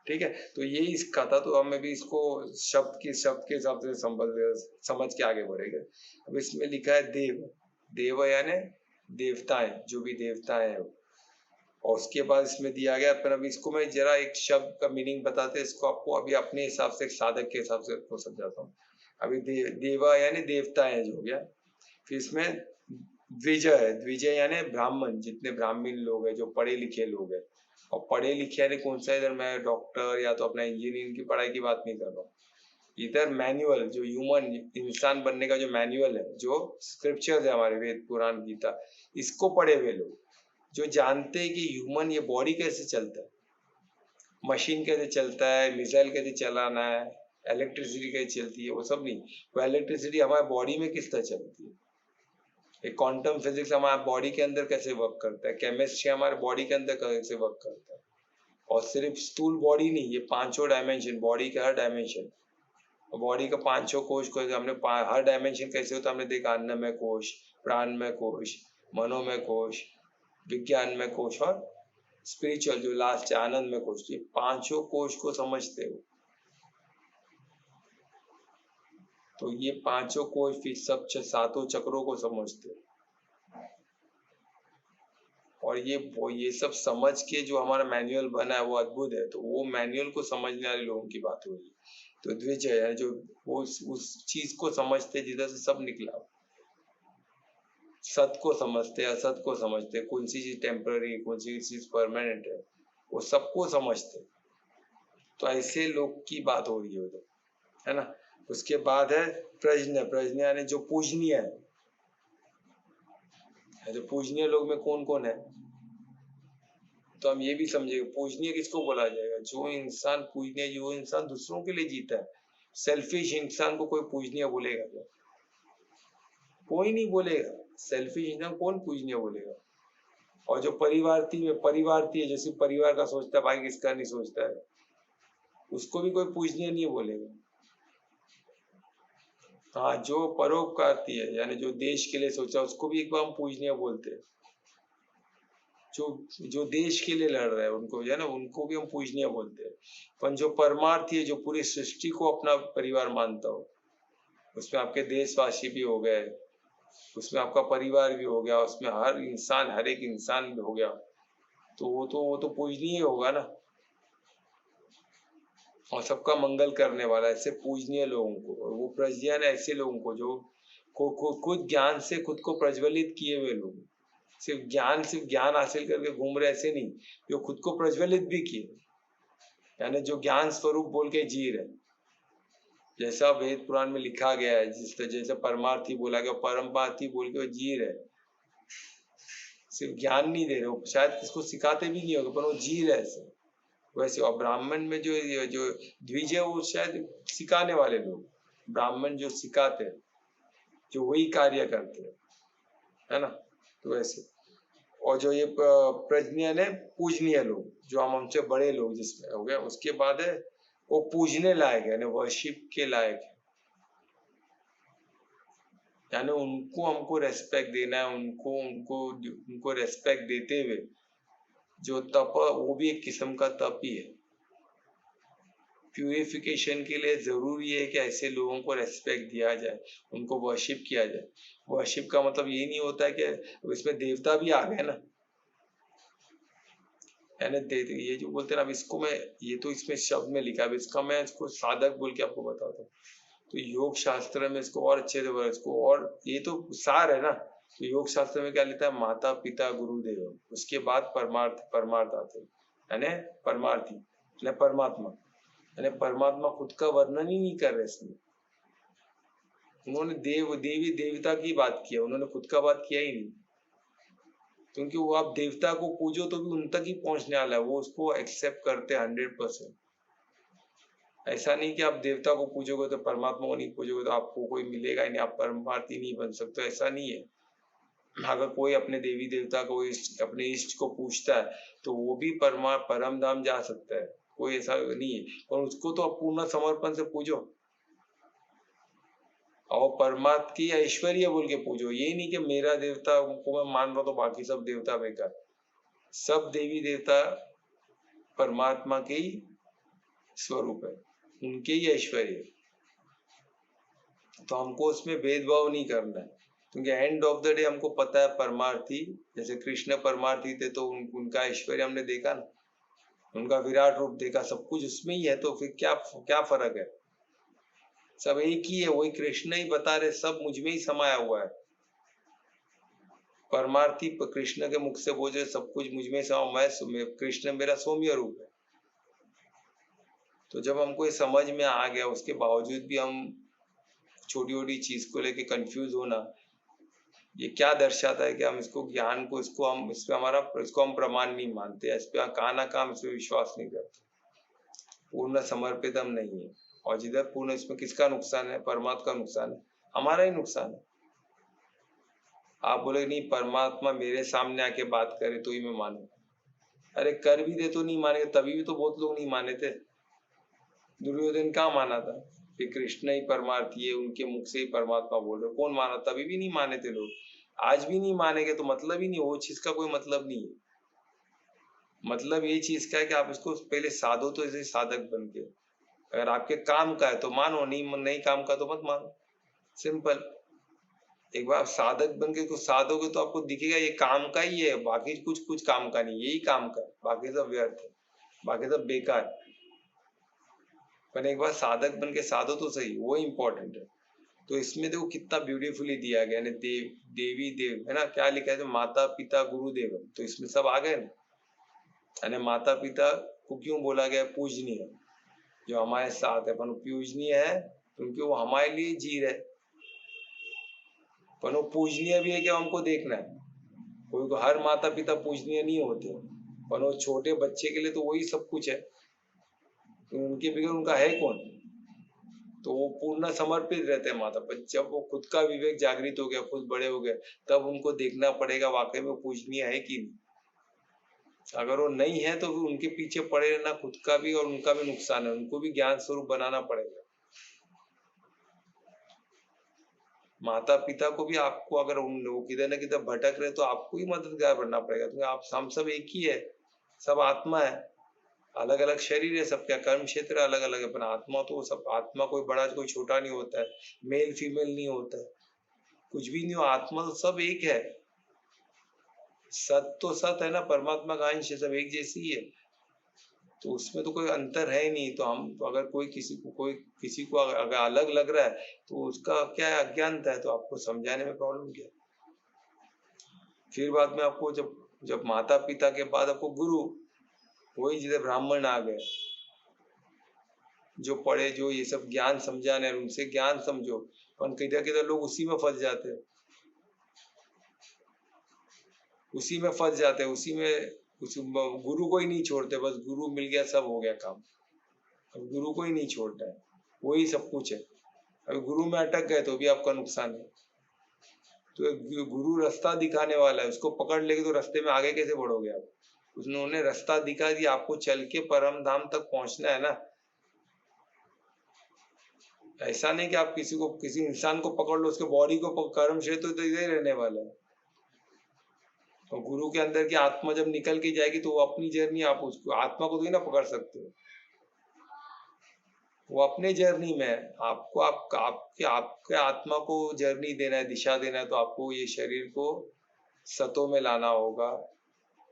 S1: ठीक है, तो यही इसका था, तो हमें भी इसको शब्द के हिसाब से समझ के आगे बढ़ेंगे। अब इसमें लिखा है देव यानी देवताएं, जो भी देवताएं हैं, और उसके बाद इसमें दिया गया, पर अभी इसको मैं जरा एक शब्द का मीनिंग बताते, इसको आपको अभी अपने हिसाब से, साधक के हिसाब से को समझाता हूँ। अभी देवा यानी देवता है जो हो गया, फिर इसमें द्विजय है, द्विजय यानी ब्राह्मण, जितने ब्राह्मण लोग हैं, जो पढ़े लिखे लोग हैं, और पढ़े लिखे यानी कौन सा, इधर मैं डॉक्टर या तो अपना इंजीनियरिंग की पढ़ाई की बात नहीं कर रहा हूँ, इधर मैनुअल, जो ह्यूमन इंसान बनने का जो मैनुअल है, जो स्क्रिप्चर्स है हमारे वेद पुराण गीता, इसको पढ़े हुए लोग, जो जानते हैं कि ह्यूमन ये बॉडी कैसे चलता है, मशीन कैसे चलता है, मिसाइल कैसे चलाना है, इलेक्ट्रिसिटी कैसे चलती है, वो सब नहीं, वो इलेक्ट्रिसिटी हमारे बॉडी में किस तरह चलती है, एक क्वांटम फिजिक्स हमारे बॉडी के अंदर कैसे वर्क करता है, केमिस्ट्री हमारे बॉडी के अंदर कैसे वर्क करता है, और सिर्फ स्थूल बॉडी नहीं, ये 5 डायमेंशन, बॉडी के हर डायमेंशन, बॉडी का 5 कोश को हमने हर डायमेंशन कैसे होता है हमने देखा, अन्नमय कोश, प्राणमय कोश, मनोमय कोश, विज्ञान में कोश, और स्पिरिचुअल जो लास्ट आनंद में कोश, ये 5 कोश को समझते हो, तो ये 5 कोश फिर सब 7 चक्रों को समझते हो, और ये सब समझ के जो हमारा मैनुअल बना है वो अद्भुत है, तो वो मैनुअल को समझने वाले लोगों की बात हो रही है। तो द्विजय है जो वो उस चीज को समझते जिधर से सब निकला, सत को समझते, असत को समझते, कौन सी चीज टेम्पररी, कौन सी चीज परमानेंट है, वो सबको समझते, तो ऐसे लोग की बात हो रही है ना। उसके बाद है प्रज्ञ यानी जो पूजनीय है, जो पूजनीय लोग में कौन कौन है, तो हम ये भी समझेंगे पूजनीय किसको बोला जाएगा, जो इंसान पूजनीय, जो इंसान दूसरों के लिए जीता है, सेल्फिश इंसान को कोई पूजनीय बोलेगा क्या? कोई नहीं बोलेगा, सेल्फिश इंसान कौन पूजनीय बोलेगा। और जो परिवारती है, जो सिर्फ परिवार का सोचता है, भाई किसका नहीं सोचता है, उसको भी कोई पूजनीय नहीं बोलेगा। हाँ, जो परोपकारी है, यानी जो देश के लिए सोचा, उसको भी एक बार हम पूजनीय बोलते हैं। जो देश के लिए लड़ रहे हैं उनको, है ना, उनको भी हम पूजनीय बोलते हैं। पर जो परमार्थी है, जो पूरी सृष्टि को अपना परिवार मानता हो, उसमें आपके देशवासी भी हो गए, उसमें आपका परिवार भी हो गया, उसमें हर एक इंसान भी हो गया, तो वो तो पूजनीय होगा ना, और सबका मंगल करने वाला, ऐसे पूजनीय लोगों को। और वो प्रज्ञान ऐसे लोगों को जो खुद ज्ञान से खुद को प्रज्वलित किए हुए लोग, सिर्फ ज्ञान हासिल करके घूम रहे, ऐसे नहीं, जो खुद को प्रज्वलित भी किए, यानी जो ज्ञान स्वरूप बोल के जी रहे, जैसा वेद पुराण में लिखा गया है, जैसे परमार्थी बोला गया, परमार्थी बोल के वो जी रहे, सिर्फ ज्ञान नहीं दे रहे, शायद किसको सिखाते भी नहीं होगा, पर वो जी रहे ऐसे वैसे। और ब्राह्मण में जो द्विज है, वो शायद सिखाने वाले लोग, ब्राह्मण जो सिखाते हैं, जो वही कार्य करते हैं, है ना। तो ऐसे, और जो ये प्रज्ञान है, पूजनीय लोग, जो हम हमसे बड़े लोग जिसमें हो गया, उसके बाद है वो पूजने लायक है, यानी वर्शिप के लायक है, यानी उनको हमको रेस्पेक्ट देना है, उनको उनको उनको रेस्पेक्ट देते हुए जो तप, वो भी एक किस्म का तप ही है। प्यूरिफिकेशन के लिए जरूरी है कि ऐसे लोगों को रेस्पेक्ट दिया जाए, उनको वर्शिप किया जाए। वर्शिप का मतलब ये नहीं होता है कि इसमें देवता भी आ गए ना, यानी ये जो बोलते हैं ना, अब इसको मैं, ये तो इसमें शब्द में लिखा है, इसका मैं इसको साधक बोल के आपको बताता हूँ। तो योग शास्त्र में इसको और अच्छे से, इसको और, ये तो सार है ना। तो योग शास्त्र में क्या लिखा है, माता पिता गुरुदेव, उसके बाद परमार्थ, परमार्थ आते हैं, यानी परमार्थी, यानी परमात्मा, यानी परमात्मा खुद का वर्णन ही नहीं कर रहे इसमें। उन्होंने देव देवी देवता की बात किया, उन्होंने खुद का बात किया ही नहीं, क्योंकि वो आप देवता को पूजो तो भी उन तक ही पहुंचने वाला है, वो उसको एक्सेप्ट करते 100%। ऐसा नहीं कि आप देवता को पूजोगे तो परमात्मा को नहीं पूजोगे तो आपको कोई मिलेगा ही नहीं, आप परमार्थी नहीं बन सकते, ऐसा नहीं है। अगर कोई अपने देवी देवता को, अपने इष्ट को पूछता है तो वो भी परम धाम जा सकता है, कोई ऐसा नहीं है, और उसको तो आप पूर्ण समर्पण से पूजो, और परमात्मा की ऐश्वर्य बोल के पूजो। ये नहीं कि मेरा देवता को मैं मान रहा तो बाकी सब देवता बेकार। सब देवी देवता परमात्मा के ही स्वरूप है, उनके ही ऐश्वर्य। तो हमको उसमें भेदभाव नहीं करना है, क्योंकि एंड ऑफ द डे हमको पता है परमार्थी, जैसे कृष्ण परमार्थी थे तो उनका ऐश्वर्य हमने देखा ना, उनका विराट रूप देखा, सब कुछ उसमें ही है, तो फिर क्या क्या फर्क है, सब एक ही है, वही कृष्ण ही बता रहे, सब मुझ में ही समाया हुआ है। परमार्थी कृष्ण के मुख से बोले सब कुछ मुझ में समा, मैं कृष्ण मेरा सौम्य रूप है। तो जब हमको ये समझ में आ गया, उसके बावजूद भी हम छोटी छोटी चीज को लेके कंफ्यूज होना, ये क्या दर्शाता है कि हम इसको ज्ञान को, इसको हम, इस पे हमारा, इसको हम प्रमाण नहीं मानते, इस पे कहा ना कहा इस पे विश्वास नहीं करते, पूर्ण समर्पित हम नहीं है। और जिधर पूर्ण, इसमें किसका नुकसान है, परमात्मा का नुकसान है, हमारा ही नुकसान है। आप बोले नहीं परमात्मा मेरे सामने आके बात करे तो ही मैं मानू, अरे कर भी दे तो नहीं मानेंगे, तभी भी तो बहुत लोग नहीं माने थे। दुर्योधन कहाँ माना था कि कृष्ण ही परमार्थी है, उनके मुख से ही परमात्मा बोल रहे, कौन माना, तभी भी नहीं माने थे लोग, आज भी नहीं मानेंगे, तो मतलब ही नहीं, वो चीज का कोई मतलब नहीं है। मतलब ये चीज का है कि आप इसको पहले साधो, तो ऐसे साधक बन के, अगर आपके काम का है तो मानो, नहीं काम का तो मत मानो, सिंपल। एक बार आप साधक बन के कुछ साधोगे तो आपको दिखेगा ये काम का ही है, बाकी कुछ कुछ काम का नहीं, यही काम का, बाकी सब व्यर्थ है, बाकी सब बेकार। पर एक बार साधक बन के साधो तो सही, वो इम्पोर्टेंट है। तो इसमें देखो कितना ब्यूटीफुली दिया गया ना, देवी देव है ना, क्या लिखा है, तो माता पिता गुरुदेव, तो इसमें सब आ गए ना, यानी माता पिता को क्यों बोला गया पूजनीय, जो हमारे साथ है, अपन पूजनीय है क्योंकि वो हमारे लिए जी रहे, पर वो पूजनीय भी है कि हमको देखना है, कोई को हर माता पिता पूजनीय नहीं होते, पर वो छोटे बच्चे के लिए तो वही सब कुछ है, तो उनके बगैर उनका है कौन, तो वो पूर्ण समर्पित रहते हैं माता पर। जब वो खुद का विवेक जागृत हो गया, खुद बड़े हो गए, तब उनको देखना पड़ेगा वाकई में पूजनीय है कि नहीं। अगर वो नहीं है तो उनके पीछे पड़े रहना खुद का भी और उनका भी नुकसान है, उनको भी ज्ञान स्वरूप बनाना पड़ेगा। माता पिता को भी आपको, अगर उन लोग किधर न किधर भटक रहे तो आपको ही मददगार बनना पड़ेगा, क्योंकि आप, हम सब एक ही है, सब आत्मा है, अलग अलग शरीर है, सबका कर्म क्षेत्र अलग अलग है, पर आत्मा तो सब, आत्मा कोई बड़ा कोई छोटा नहीं होता है, मेल फीमेल नहीं होता है, कुछ भी नहीं हो, आत्मा तो सब एक है, सत तो सत है ना, परमात्मा का अंश है, सब एक जैसी ही है, तो उसमें तो कोई अंतर है ही नहीं। तो हम, तो अगर कोई किसी को अगर अलग लग रहा है तो उसका क्या है, अज्ञानता है, तो आपको समझाने में प्रॉब्लम क्या। फिर बाद में आपको जब जब माता पिता के बाद आपको गुरु, वही जिधर ब्राह्मण आ गए, जो पढ़े, जो ये सब ज्ञान समझाने, उनसे ज्ञान समझो, पर किधर किधर लोग उसी में फंस जाते हैं, उसी में फंस जाते हैं, उसी में, उस गुरु को ही नहीं छोड़ते, बस गुरु मिल गया सब हो गया काम, अब गुरु को ही नहीं छोड़ता है, वही सब कुछ है। अभी गुरु में अटक गए तो भी आपका नुकसान है। तो एक गुरु रास्ता दिखाने वाला है, उसको पकड़ लेके तो रास्ते में आगे कैसे बढ़ोगे आप? उन्होंने रास्ता दिखा दिया, आपको चल के परम धाम तक पहुंचना है ना। ऐसा नहीं कि आप किसी इंसान को पकड़ लो, उसके बॉडी को कर्म क्षेत्र तो इधर ही रहने वाला है। तो गुरु के अंदर की आत्मा जब निकल के जाएगी तो वो अपनी जर्नी, आप उसको आत्मा को तो ही ना पकड़ सकते हो, वो अपने जर्नी में है। आपको आपके आत्मा को जर्नी देना है, दिशा देना है, तो आपको ये शरीर को सतों में लाना होगा,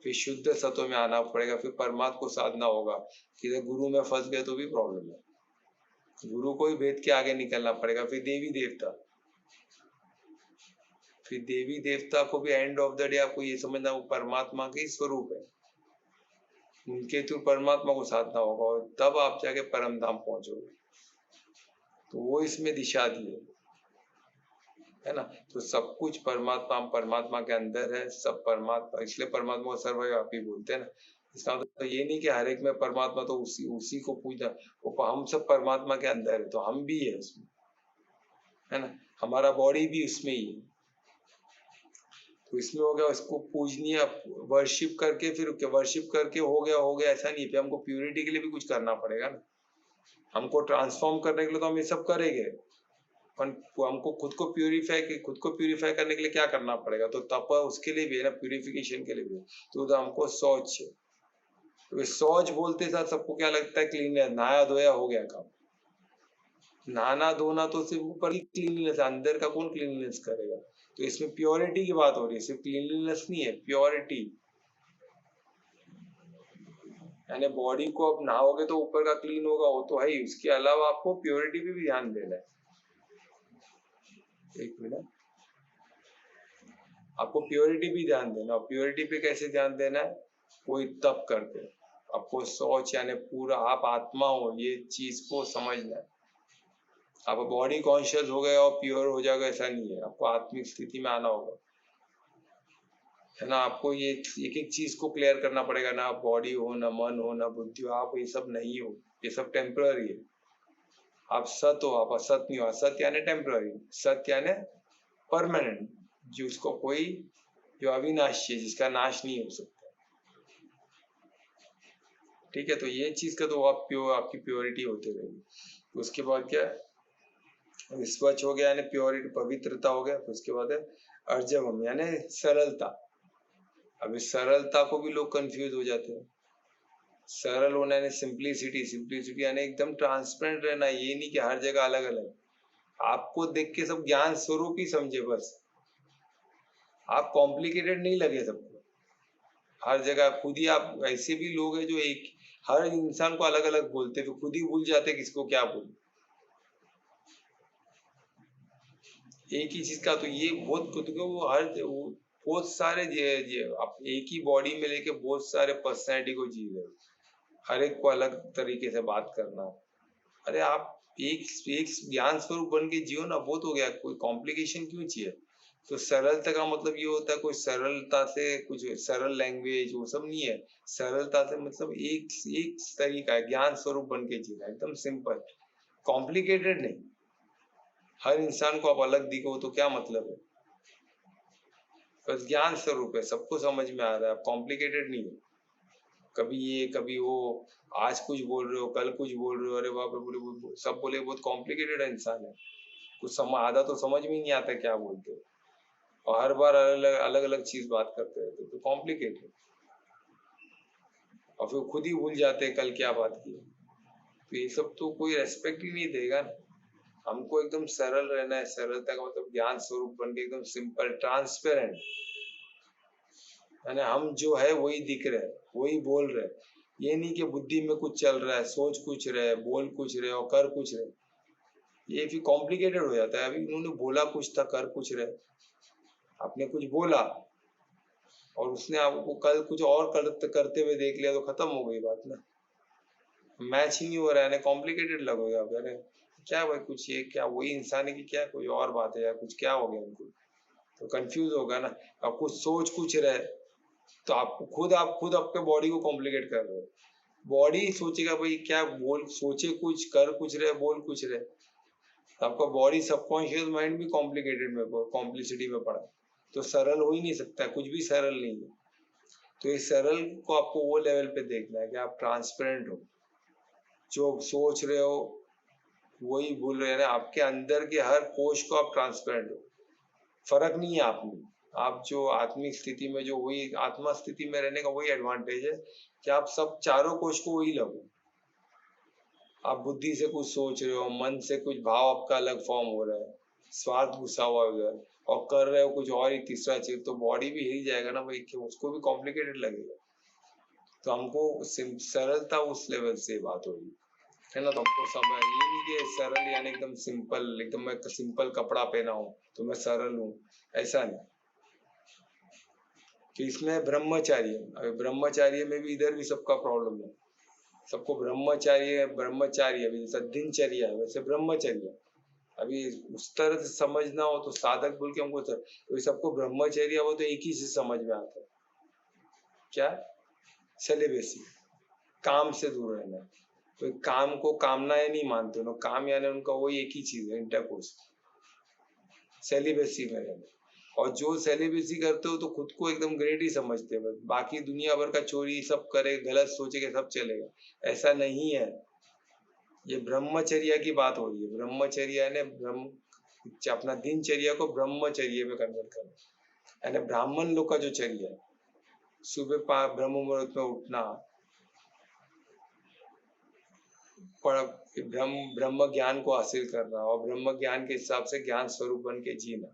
S1: फिर शुद्ध सतों में आना पड़ेगा, फिर परमात्मा को साधना होगा। किधर गुरु में फंस गए तो भी प्रॉब्लम है, गुरु को ही भेद के आगे निकलना पड़ेगा। फिर देवी देवता को भी एंड ऑफ द डे आपको ये समझना, वो परमात्मा के स्वरूप है, उनके थ्रू परमात्मा को साधना होगा और तब आप जाके परम धाम पहुंचोगे। तो वो इसमें दिशा दी है ना। तो सब कुछ परमात्मा के अंदर है, सब परमात्मा, इसलिए परमात्मा को सर्वव्यापी बोलते हैं ना। इसका मतलब तो ये नहीं कि हर एक में परमात्मा, तो उसी को पूजना, वो हम सब परमात्मा के अंदर है, तो हम भी है उसमें, है ना। हमारा बॉडी भी उसमें ही है, तो इसमें हो गया, उसको पूजनीय वर्शिप करके, फिर वर्शिप करके हो गया ऐसा नहीं। फिर हमको प्यूरिटी के लिए भी कुछ करना पड़ेगा ना, हमको ट्रांसफॉर्म करने के लिए तो हम ये सब करेंगे, पर हमको खुद को प्यूरिफाई करने के लिए क्या करना पड़ेगा? तो तप उसके लिए भी है ना, प्यूरिफिकेशन के लिए भी। तो हमको शौच, तो शौच बोलते साथ सबको क्या लगता है? क्लीन, नहाया धोया हो गया काम। नहाना धोना तो सिर्फ ऊपर की क्लीनलीनेस, अंदर का कौन क्लीनलीनेस करेगा? तो इसमें प्योरिटी की बात हो रही है, सिर्फ क्लीनलीनेस नहीं है, प्योरिटी। यानी बॉडी को अब नहाओगे तो ऊपर का क्लीन होगा, वो तो है ही, उसके अलावा आपको प्योरिटी पे भी ध्यान देना है। एक मिनट, आपको प्योरिटी भी ध्यान देना। प्योरिटी पे कैसे ध्यान देना है? कोई तप करके आपको सोच, यानी पूरा आप आत्मा हो, ये चीज को समझना है। आप बॉडी कॉन्शियस हो गए और प्योर हो जाएगा, ऐसा नहीं है। आपको आत्मिक स्थिति में आना होगा, है ना। आपको ये एक एक चीज को क्लियर करना पड़ेगा ना। आप बॉडी हो, ना मन हो, ना बुद्धि हो, आप ये सब नहीं हो, ये सब टेम्पररी है। आप सत हो, आप असत नहीं हो। असत यानी टेम्पररी, सत्य यानी परमानेंट, जो अविनाशी है, जिसका नाश नहीं हो सकता। ठीक है, तो ये चीज का तो आपकी प्योरिटी होती रहेगी। उसके बाद क्या है? स्वच्छ हो गया यानी प्योरिटी, पवित्रता हो गया। उसके बाद है अर्जवम यानी सरलता। अब इस सरलता को भी लोग कंफ्यूज हो जाते हैं। सरल होना यानी सिंप्लिसिटी यानी एकदम ट्रांसपेरेंट रहना। ये नहीं कि हर जगह अलग अलग, आपको देख के सब ज्ञान स्वरूप ही समझे बस, आप कॉम्प्लिकेटेड नहीं लगे सबको। हर जगह खुद ही, आप ऐसे भी लोग हैं जो हर इंसान को अलग अलग बोलते, तो खुद ही भूल जाते किसको क्या बोले। एक ही चीज का तो ये बहुत खुद को वो बहुत सारे आप एक ही बॉडी में लेके बहुत सारे पर्सनैलिटी को जी रहे हो, हर एक को अलग तरीके से बात करना। अरे आप एक ज्ञान स्वरूप बन के जियो ना, बहुत हो गया, कोई कॉम्प्लिकेशन क्यों चाहिए? तो सरलता का मतलब ये होता है, कोई सरलता से कुछ सरल लैंग्वेज वो सब नहीं है। सरलता से मतलब एक तरीका है, ज्ञान स्वरूप बन के जीना, एकदम सिंपल, कॉम्प्लिकेटेड नहीं। हर इंसान को आप अलग दिखो तो क्या मतलब है? बस ज्ञान स्वरूप है, सबको समझ में आ रहा है, आप कॉम्प्लिकेटेड नहीं है। कभी ये कभी वो, आज कुछ बोल रहे हो, कल कुछ बोल रहे हो, अरे बाप रे, बोले सब बोले बहुत कॉम्प्लिकेटेड इंसान है, कुछ आधा तो समझ में ही नहीं आता क्या बोलते हो, और हर बार अलग अलग चीज बात करते रहते, तो कॉम्प्लिकेटेड, और फिर खुद ही भूल जाते हैं कल क्या बात की। तो ये सब तो कोई रेस्पेक्ट ही नहीं देगा ना। हमको एकदम सरल रहना है। सरलता का मतलब ज्ञान स्वरूप बन के एकदम सिंपल, ट्रांसपेरेंट, यानी हम जो है वही दिख रहे, वही बोल रहे। ये नहीं कि बुद्धि में कुछ चल रहा है, सोच कुछ रहे, बोल कुछ रहे और कर कुछ रहे, ये फिर कॉम्प्लिकेटेड हो जाता है। अभी उन्होंने बोला कुछ था, कर कुछ रहे। आपने कुछ बोला और उसने आपको कल कुछ और करते हुए देख लिया, तो खत्म हो गई बात ना, मैच ही नहीं हो रहा है ना, कॉम्प्लिकेटेड लगेगा। अरे क्या भाई, कुछ ये क्या वही इंसान है कि क्या कोई और बात है, या कुछ क्या हो गया उनको, तो कंफ्यूज होगा ना। अब कुछ सोच कुछ रहे, तो आप खुद आपके बॉडी को कॉम्प्लिकेट कर रहे हो। बॉडी सोचेगा भाई क्या बोल, सोचे कुछ, कर कुछ रहे, बोल कुछ रहे, आपका बॉडी सबकॉन्शियस माइंड भी कॉम्प्लिकेटेड में कॉम्प्लिसिटी में पड़ा है, तो सरल हो ही नहीं सकता, कुछ भी सरल नहीं है। तो इस सरल को आपको वो लेवल पे देखना है कि आप ट्रांसपेरेंट हो, जो सोच रहे हो वही भूल रहे हैं ना, आपके अंदर के हर कोश को आप ट्रांसपेरेंट हो, फर्क नहीं है आप में। आप जो आत्मिक स्थिति में, जो वही आत्मा स्थिति में रहने का वही एडवांटेज है कि आप सब चारों कोश को वही लगो। आप बुद्धि से कुछ सोच रहे हो, मन से कुछ भाव आपका अलग फॉर्म हो रहा है, स्वार्थ घुसा हुआ है उधर, और कर रहे हो कुछ और ही तीसरा चीज, तो बॉडी भी हिल जाएगा ना भाई, उसको भी कॉम्प्लिकेटेड लगेगा। तो हमको सरलता उस लेवल से बात होगी, है ना। तो हमको समझ ये नहीं कि सरल यानी एकदम सिंपल, एकदम मैं सिंपल कपड़ा पहना हूँ तो मैं सरल हूँ, ऐसा नहीं। कि इसमें ब्रह्मचार्य, अभी ब्रह्मचार्य में भी इधर भी सबका प्रॉब्लम है, सबको ब्रह्मचार्य अभी जैसा दिनचर्या है वैसे ब्रह्मचर्य। अभी उस तरह से समझना हो तो साधक बोल के हमको तो सबको ब्रह्मचर्य वो तो एक ही से समझ में आता है, क्या सेलिबेसी, काम से दूर रहना। तो काम को कामनाएं नहीं मानते उन्होंने, काम यानी उनका वही एक ही चीज है, इंटरकोर्स, सेलिबेसी में रहना। और जो सेलिबेसी करते हो तो खुद को एकदम ग्रेट ही समझते हैं, बाकी दुनिया भर का चोरी सब करे, गलत सोचेगा सब चलेगा, ऐसा नहीं है। ये ब्रह्मचर्या की बात हो रही है। ब्रह्मचर्या ने अपना दिनचर्या को ब्रह्मचर्या में कन्वर्ट करना, यानी ब्राह्मण लोग का जो चर्या है, सुबह ब्रह्म मुहूर्त में उठना, ब्रह्म ज्ञान को हासिल करना और ब्रह्म ज्ञान के हिसाब से ज्ञान स्वरूप बन के जीना,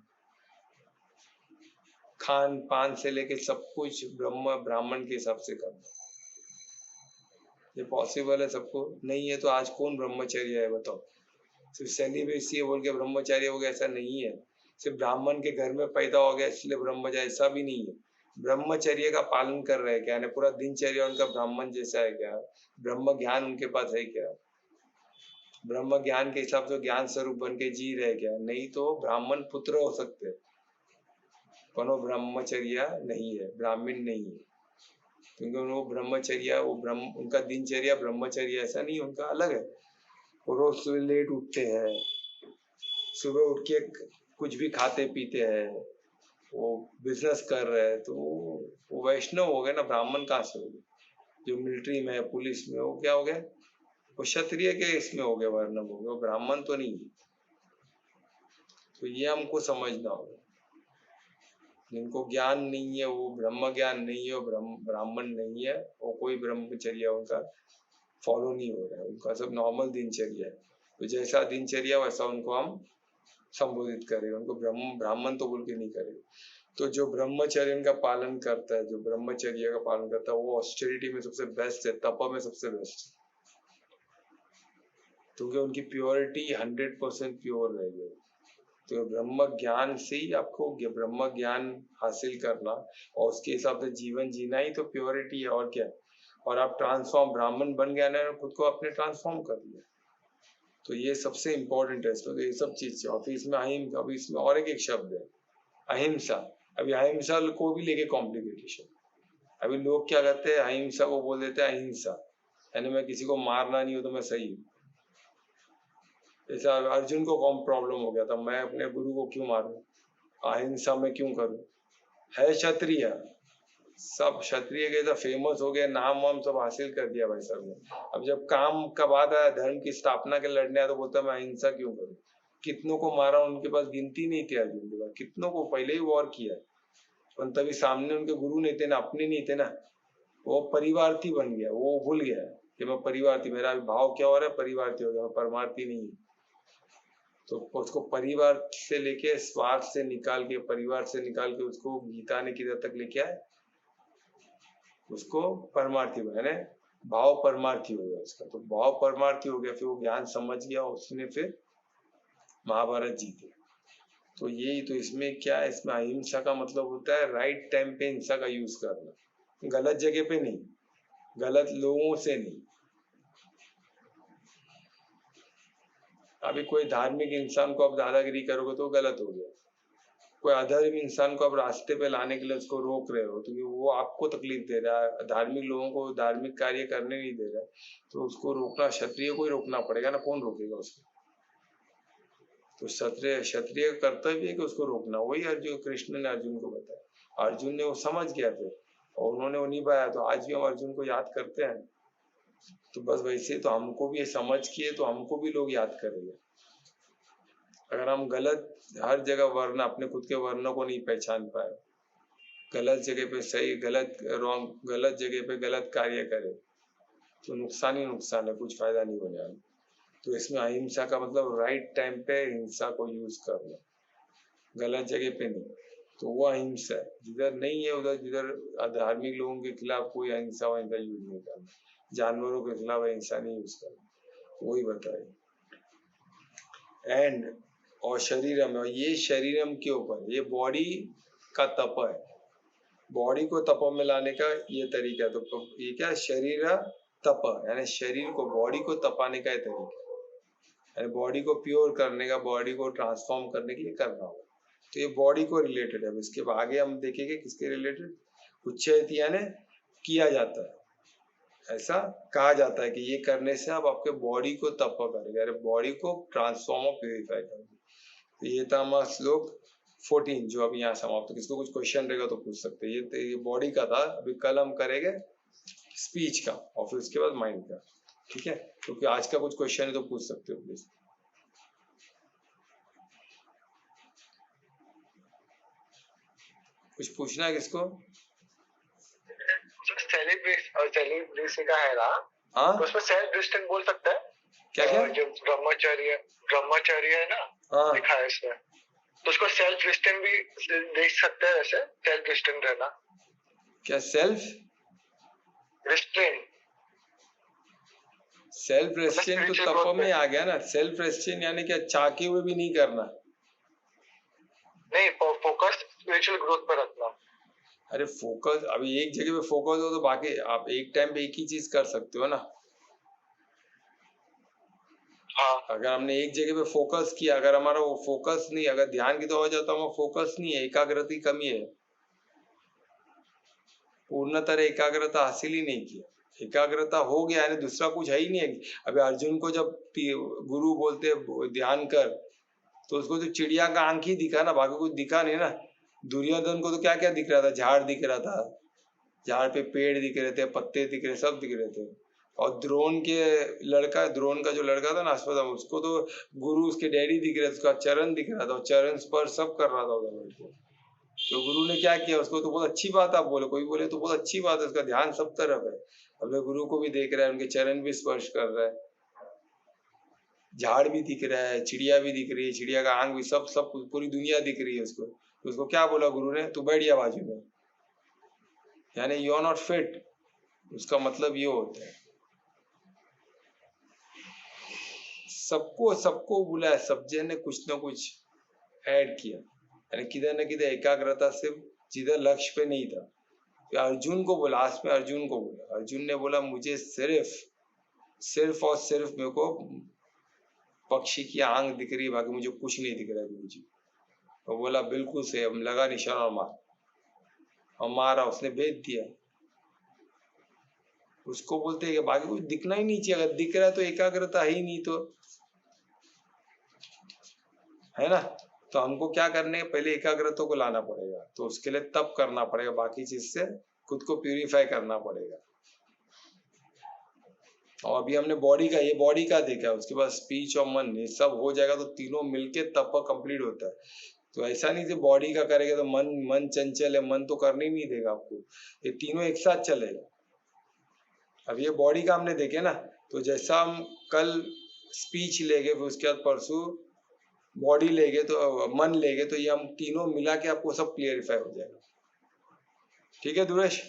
S1: खान पान से लेके सब कुछ ब्राह्मण के हिसाब से करना। ये पॉसिबल है सबको? नहीं है तो आज कौन ब्रह्मचर्य है बताओ? सिर्फ सेलिब्रेसी है बोल के ब्रह्मचार्य हो गया, ऐसा नहीं है। सिर्फ ब्राह्मण के घर में पैदा हो गया इसलिए ब्रह्मचार्य, ऐसा भी नहीं है। ब्रह्मचर्य का पालन कर रहे हैं क्या, पूरा दिनचर्या उनका ब्राह्मण जैसा है क्या? ब्रह्म ज्ञान उनके पास है क्या? ब्रह्म ज्ञान के हिसाब से ज्ञान स्वरूप बन के जी रहे क्या? नहीं तो ब्राह्मण पुत्र हो सकते हैं, पर वो ब्रह्मचर्या नहीं है, ब्राह्मण नहीं है। क्योंकि वो ब्रह्मचर्या, वो उनका दिनचर्या ब्रह्मचर्या ऐसा नहीं, उनका अलग है। वो रोज सुबह लेट उठते हैं, सुबह उठ के कुछ भी खाते पीते हैं, वो बिजनेस कर रहे हैं, तो वो वैष्णव हो गए ना, ब्राह्मण कहाँ से हो गए? जो मिलिट्री में है, पुलिस में, वो क्या हो गए? वो क्षत्रिय के इसमें हो गए, वर्णम हो गए, वो ब्राह्मण तो नहीं है। तो ये हमको समझना होगा। जिनको ज्ञान नहीं है, वो ब्रह्म ज्ञान नहीं है, वो ब्राह्मण नहीं है, वो कोई ब्रह्मचर्या उनका फॉलो नहीं हो रहा है, उनका सब नॉर्मल दिनचर्या है। तो जैसा दिनचर्या वैसा उनको हम संबोधित करें, उनको ब्राह्मण तो बोल के नहीं करें। तो जो ब्रह्मचर्य का पालन करता है, जो ब्रह्मचर्य का पालन करता है, वो ऑस्टेरिटी में सबसे बेस्ट है, तप में सबसे बेस्ट है, क्योंकि उनकी प्योरिटी 100% प्योर रहेगी। तो ब्रह्म ज्ञान से ही आपको ब्रह्म ज्ञान हासिल करना और उसके हिसाब से जीवन जीना ही तो प्योरिटी है, और क्या। और आप ट्रांसफॉर्म ब्राह्मण बन गया ना, खुद को अपने ट्रांसफॉर्म कर लिया। तो ये सबसे इम्पोर्टेंट है। तो ये सब चीज है। और इसमें अभी इसमें और एक शब्द है अहिंसा। अभी अहिंसा को भी लेके कॉम्प्लिकेटेशन। अभी लोग क्या करते हैं, अहिंसा को बोल देते हैं अहिंसा, यानी मैं किसी को मारना नहीं हो तो मैं सही हूँ। जैसे अर्जुन को कौन प्रॉब्लम हो गया था, मैं अपने गुरु को क्यों मारूं, अहिंसा में क्यों करूं, है क्षत्रिय, सब क्षत्रिय के तो फेमस हो गए, नाम वाम सब हासिल कर दिया भाई साहब ने। अब जब काम का बात आया, धर्म की स्थापना के लड़ने आया, तो बोलता मैं अहिंसा क्यों करूं। कितनों को मारा, उनके पास गिनती नहीं थी अर्जुन के पास, कितनों को पहले ही वॉर किया, पर तभी सामने उनके गुरु नहीं थे ना, अपने नहीं थे ना, वो परिवार्थी बन गया, वो भूल गया कि मैं परिवार्थी, मेरा भाव क्या हो रहा है, परिवार्थी हो गया, मैं परमार्थी नहीं। तो उसको परिवार से लेके स्वार्थ से निकाल के, परिवार से निकाल के उसको गीता ने किधर तक लेके आए, उसको परमार्थी बने, भाव परमार्थी हो गया उसका। तो भाव परमार्थी हो गया, फिर वो ज्ञान समझ गया, उसने फिर महाभारत जीते। तो यही तो इसमें क्या है, इसमें अहिंसा का मतलब होता है राइट टाइम पे हिंसा का यूज करना, गलत जगह पे नहीं, गलत लोगों से नहीं। अभी कोई धार्मिक इंसान को आप दादागिरी करोगे तो गलत हो गया। कोई अधर्म इंसान को आप रास्ते पे लाने के लिए उसको रोक रहे हो, तो वो आपको तकलीफ दे रहा है, धार्मिक लोगों को धार्मिक कार्य करने नहीं दे रहा है, तो उसको रोकना, क्षत्रिय को ही रोकना पड़ेगा ना, कौन रोकेगा उसको? तो क्षत्रिय क्षत्रिय कर्तव्य है कि उसको रोकना। वही अर्जुन कृष्ण ने अर्जुन को बताया, अर्जुन ने वो समझ गया थे और उन्होंने वो निभाया। तो आज भी हम अर्जुन को याद करते हैं। तो बस वैसे तो हमको भी ये समझ किए तो हमको भी लोग याद करेंगे। अगर हम गलत हर जगह वर्ण अपने खुद के वर्णों को नहीं पहचान पाए, गलत जगह पे सही गलत रॉन्ग गलत जगह पे गलत कार्य करें तो नुकसान ही नुकसान है, कुछ फायदा नहीं होने वाला। तो इसमें अहिंसा का मतलब राइट टाइम पे हिंसा को यूज करना, गलत जगह पे नहीं। तो वो अहिंसा है। जिधर नहीं है उधर, जिधर धार्मिक लोगों के खिलाफ कोई अहिंसा वहिंसा यूज नहीं करना, जानवरों के खिलाफ अहिंसा नहीं यूज करना, वही बताए। एंड और शरीरम, और ये शरीरम के ऊपर, ये बॉडी का तप है, बॉडी को तप में लाने का ये तरीका है। तो ये क्या, शरीर तप, यानी शरीर को बॉडी को तपाने का तरीका, यानी बॉडी को प्योर करने का, बॉडी को ट्रांसफॉर्म करने के लिए करना होगा। तो ये बॉडी को रिलेटेड है। इसके आगे हम देखेंगे किसके रिलेटेड, उच्चैती यानी किया जाता है, ऐसा कहा जाता है कि ये करने से आप आपके बॉडी को तप करेगा, अरे बॉडी को ट्रांसफॉर्म और प्योरीफाई करेगा। तो ये था हमारा श्लोक 14 जो अभी यहाँ समाप्त। किसको कुछ क्वेश्चन रहेगा तो पूछ सकते हैं। ये बॉडी का था, अभी कल हम करेंगे स्पीच का और फिर उसके बाद माइंड का, ठीक है। क्योंकि आज का कुछ क्वेश्चन है तो पूछ सकते हो प्लीज। कुछ पूछना है किसको?
S2: सेलिब्रेशन का है ना,
S1: हाँ
S2: तो उसमें सेल्फ डिस्टेंस बोल सकता है
S1: क्या क्या?
S2: जो ब्रह्मचर्य है ना,
S1: हाँ
S2: लिखा है इसमें, तो उसको सेल्फ डिस्टेंस भी देख सकते हैं। वैसे सेल्फ डिस्टेंस रहना,
S1: क्या सेल्फ
S2: रिस्ट्रेन,
S1: सेल्फ रेस्ट्रेन तो तप में आ गया ना। सेल्फ रेस्ट्रेन यानी क्या, चाहते हुए भी नहीं करना,
S2: नहीं फोकस स्पिरिचुअल ग्रोथ पर रखना।
S1: अरे फोकस, अभी एक जगह पे फोकस हो तो बाकी आप एक टाइम पे एक ही चीज कर सकते हो ना।
S2: हाँ।
S1: अगर हमने एक जगह पे फोकस किया, अगर हमारा वो फोकस नहीं, अगर ध्यान की तो हो जाता है, फोकस नहीं है, एकाग्रता की कमी है, पूर्ण तरह एकाग्रता हासिल ही नहीं किया। एकाग्रता हो गया यानी दूसरा कुछ है ही नहीं है। अभी अर्जुन को जब गुरु बोलते ध्यान कर, तो उसको तो चिड़िया का आंख ही दिखा ना, बाकी कुछ दिखा नहीं ना। दुर्योधन को तो क्या क्या दिख रहा था, झाड़ दिख रहा था, झाड़ पे पेड़ दिख रहे थे, पत्ते दिख रहे, सब दिख रहे थे। और द्रोण का जो लड़का था ना अश्वत्थामा, उसको तो गुरु उसके डैडी दिख रहे थे, उसका चरण दिख रहा था, चरण स्पर्श सब कर रहा था उधर। तो गुरु ने क्या किया, उसको तो बहुत अच्छी बात आप बोले, कोई बोले तो बहुत अच्छी बात है, उसका ध्यान सब तरफ है। अपने गुरु को भी देख रहा है, उनके चरण भी स्पर्श कर रहा है, झाड़ भी दिख रहा है, चिड़िया भी दिख रही है, चिड़िया का आंख भी, सब सब पूरी दुनिया दिख रही है उसको। तो उसको क्या बोला गुरु ने, तू बैठ जा बाजू में, यानी यू आर नॉट फिट। उसका मतलब ये होता है सबको सबको बुलाया, सब जन ने कुछ ना कुछ ऐड किया, यानी किधर न किधर एकाग्रता से जिधर लक्ष्य पे नहीं था। तो अर्जुन को बोला, लास्ट में अर्जुन को बोला, अर्जुन ने बोला मुझे सिर्फ और सिर्फ मेरे को पक्षी की आंख दिख रही है, बाकी मुझे कुछ नहीं दिख रहा है मुझे। तो बोला बिल्कुल सही, हम लगा निशाना और मारा, उसने भेज दिया। उसको बोलते हैं कि बाकी कुछ दिखना ही नहीं चाहिए, अगर दिख रहा है तो एकाग्रता ही नहीं, तो है ना। तो हमको क्या करने, पहले एकाग्रता को लाना पड़ेगा, तो उसके लिए तप करना पड़ेगा, बाकी चीज से खुद को प्यूरिफाई करना पड़ेगा। और अभी हमने ये बॉडी का देखा, उसके बाद स्पीच और मन, ये सब हो जाएगा तो तीनों मिलके तप कंप्लीट होता है। तो ऐसा नहीं कि बॉडी का करेगा तो मन चंचल है, मन तो करने ही नहीं देगा आपको, ये तीनों एक साथ चलेगा। अब ये बॉडी का हमने देखे ना, तो जैसा हम कल स्पीच ले गए, फिर उसके बाद परसों बॉडी ले गए, तो मन ले गए, तो ये हम तीनों मिला के आपको सब क्लियरिफाई हो जाएगा। ठीक है दुरेश?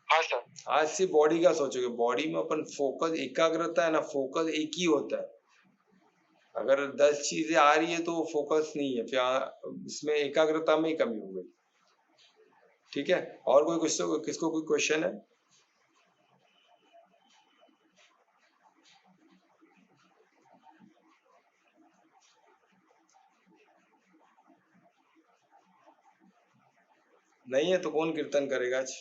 S2: हाँ सर।
S1: आज से बॉडी का सोचोगे, बॉडी में अपन फोकस, एकाग्रता है ना, फोकस एक ही होता है। अगर 10 चीजें आ रही है तो फोकस नहीं है, फिर इसमें एकाग्रता में ही कमी हो गई। ठीक है, और कोई किसको कोई क्वेश्चन है? नहीं है तो कौन कीर्तन करेगा आज?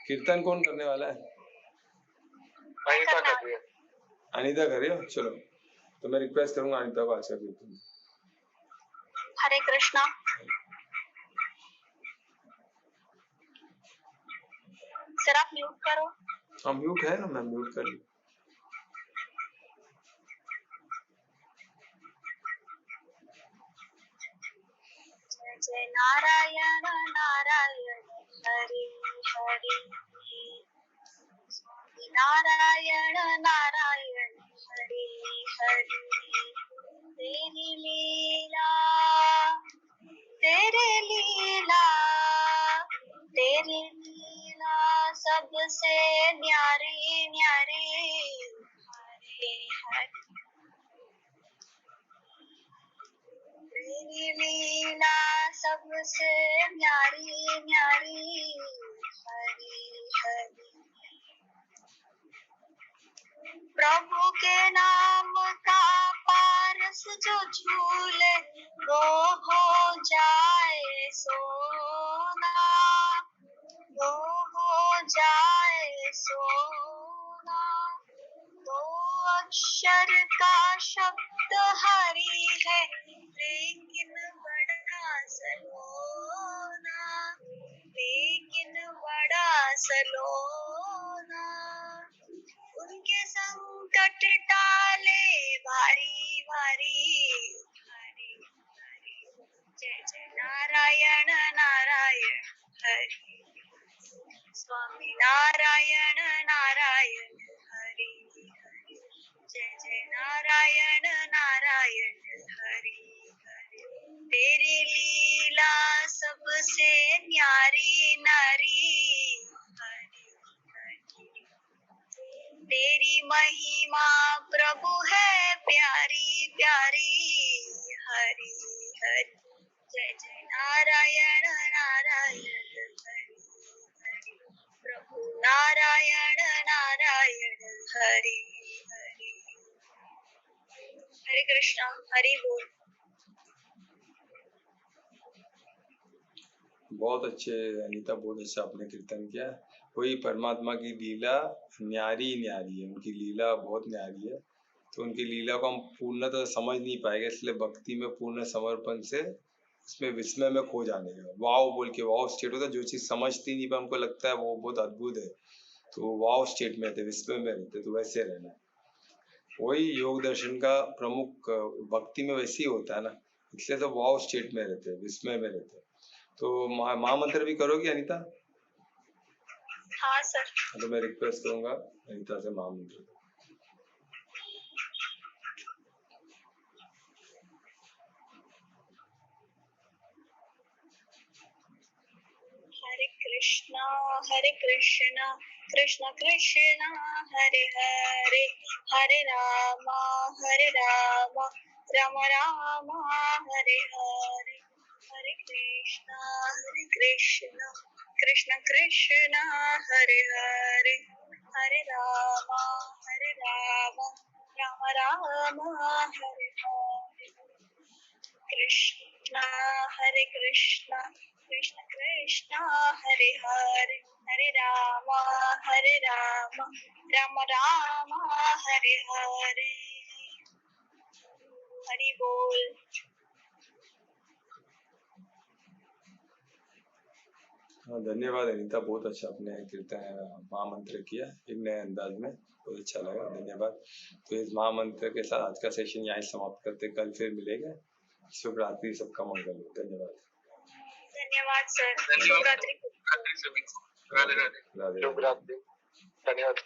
S1: कीर्तन कौन करने वाला है?
S2: अनीता कर रही है।
S1: अनीता कर रही हो? चलो तो मैं रिक्वेस्ट करूंगा अनीता को आज का कीर्तन।
S3: हरे कृष्णा। सर आप म्यूट करो।
S1: हाँ म्यूट है ना, मैं म्यूट कर लूँ।
S3: जय जय नारायण नारायण हरि हरि, नारायण नारायण हरि हरि। तेरी लीला तेरी लीला तेरी लीला सबसे न्यारी न्यारी। हरे हरे तेरी लीला सबसे न्यारी न्यारी। हरि हरि प्रभु के नाम का पारस जो झूले वो हो जाए सोना, वो हो जाए सोना। दो अक्षर का शब्द हरि है लेकिन बड़ा सलोना, लेकिन बड़ा सलोना। उनके संकट टाले भारी भारी। हरि हरि जय जय नारायण नारायण हरि, स्वामी नारायण नारायण हरि हरि। जय जय नारायण नारायण हरि हरि। तेरी लीला सबसे न्यारी नारी। हरि हरि तेरी महिमा प्रभु है प्यारी प्यारी। हरि हरि जय जय नारायण नारायण हरि हरि। प्रभु नारायण नारायण हरि हरि। हरे कृष्णा। हरि बोल।
S1: बहुत अच्छे अनीता, बहुत अच्छा आपने कीर्तन किया। वही परमात्मा की लीला न्यारी न्यारी है, उनकी लीला बहुत न्यारी है। तो उनकी लीला को हम पूर्णतः समझ नहीं पाएंगे, इसलिए भक्ति में पूर्ण समर्पण से उसमें विस्मय में खो जाने का वाव बोल के वाव स्टेट होता है। जो चीज समझती नहीं पर हमको लगता है वो बहुत अद्भुत है तो वाव स्टेट में रहते, विस्मय में रहते, तो वैसे रहना। वही योग दर्शन का प्रमुख भक्ति में वैसे ही होता है ना, इसलिए तो वाव स्टेट में रहते, विस्मय में रहते। तो महामंत्र भी करोगी अनीता?
S3: हाँ सर।
S1: तो मैं रिक्वेस्ट करूंगा अनीता से महामंत्र।
S3: हरे कृष्णा कृष्ण कृष्ण हरे हरे, हरे राम राम राम हरे हरे। हरे कृष्णा कृष्ण कृष्ण हरे हरे, हरे राम राम राम हरे हरे। कृष्णा हरे कृष्णा कृष्ण कृष्ण हरे हरे, हरे राम राम राम हरे हरे। हरि बोल।
S1: हाँ धन्यवाद अनीता, बहुत अच्छा आपने कीर्तन महामंत्र किया एक नए अंदाज में, बहुत अच्छा लगा, धन्यवाद। तो इस महामंत्र के साथ आज का सेशन यहाँ समाप्त करते, कल फिर मिलेंगे। शुभ रात्रि, सबका मंगल हो। धन्यवाद।
S3: धन्यवाद सर। शुभ रात्रि।
S2: शुभ रात्रि। धन्यवाद।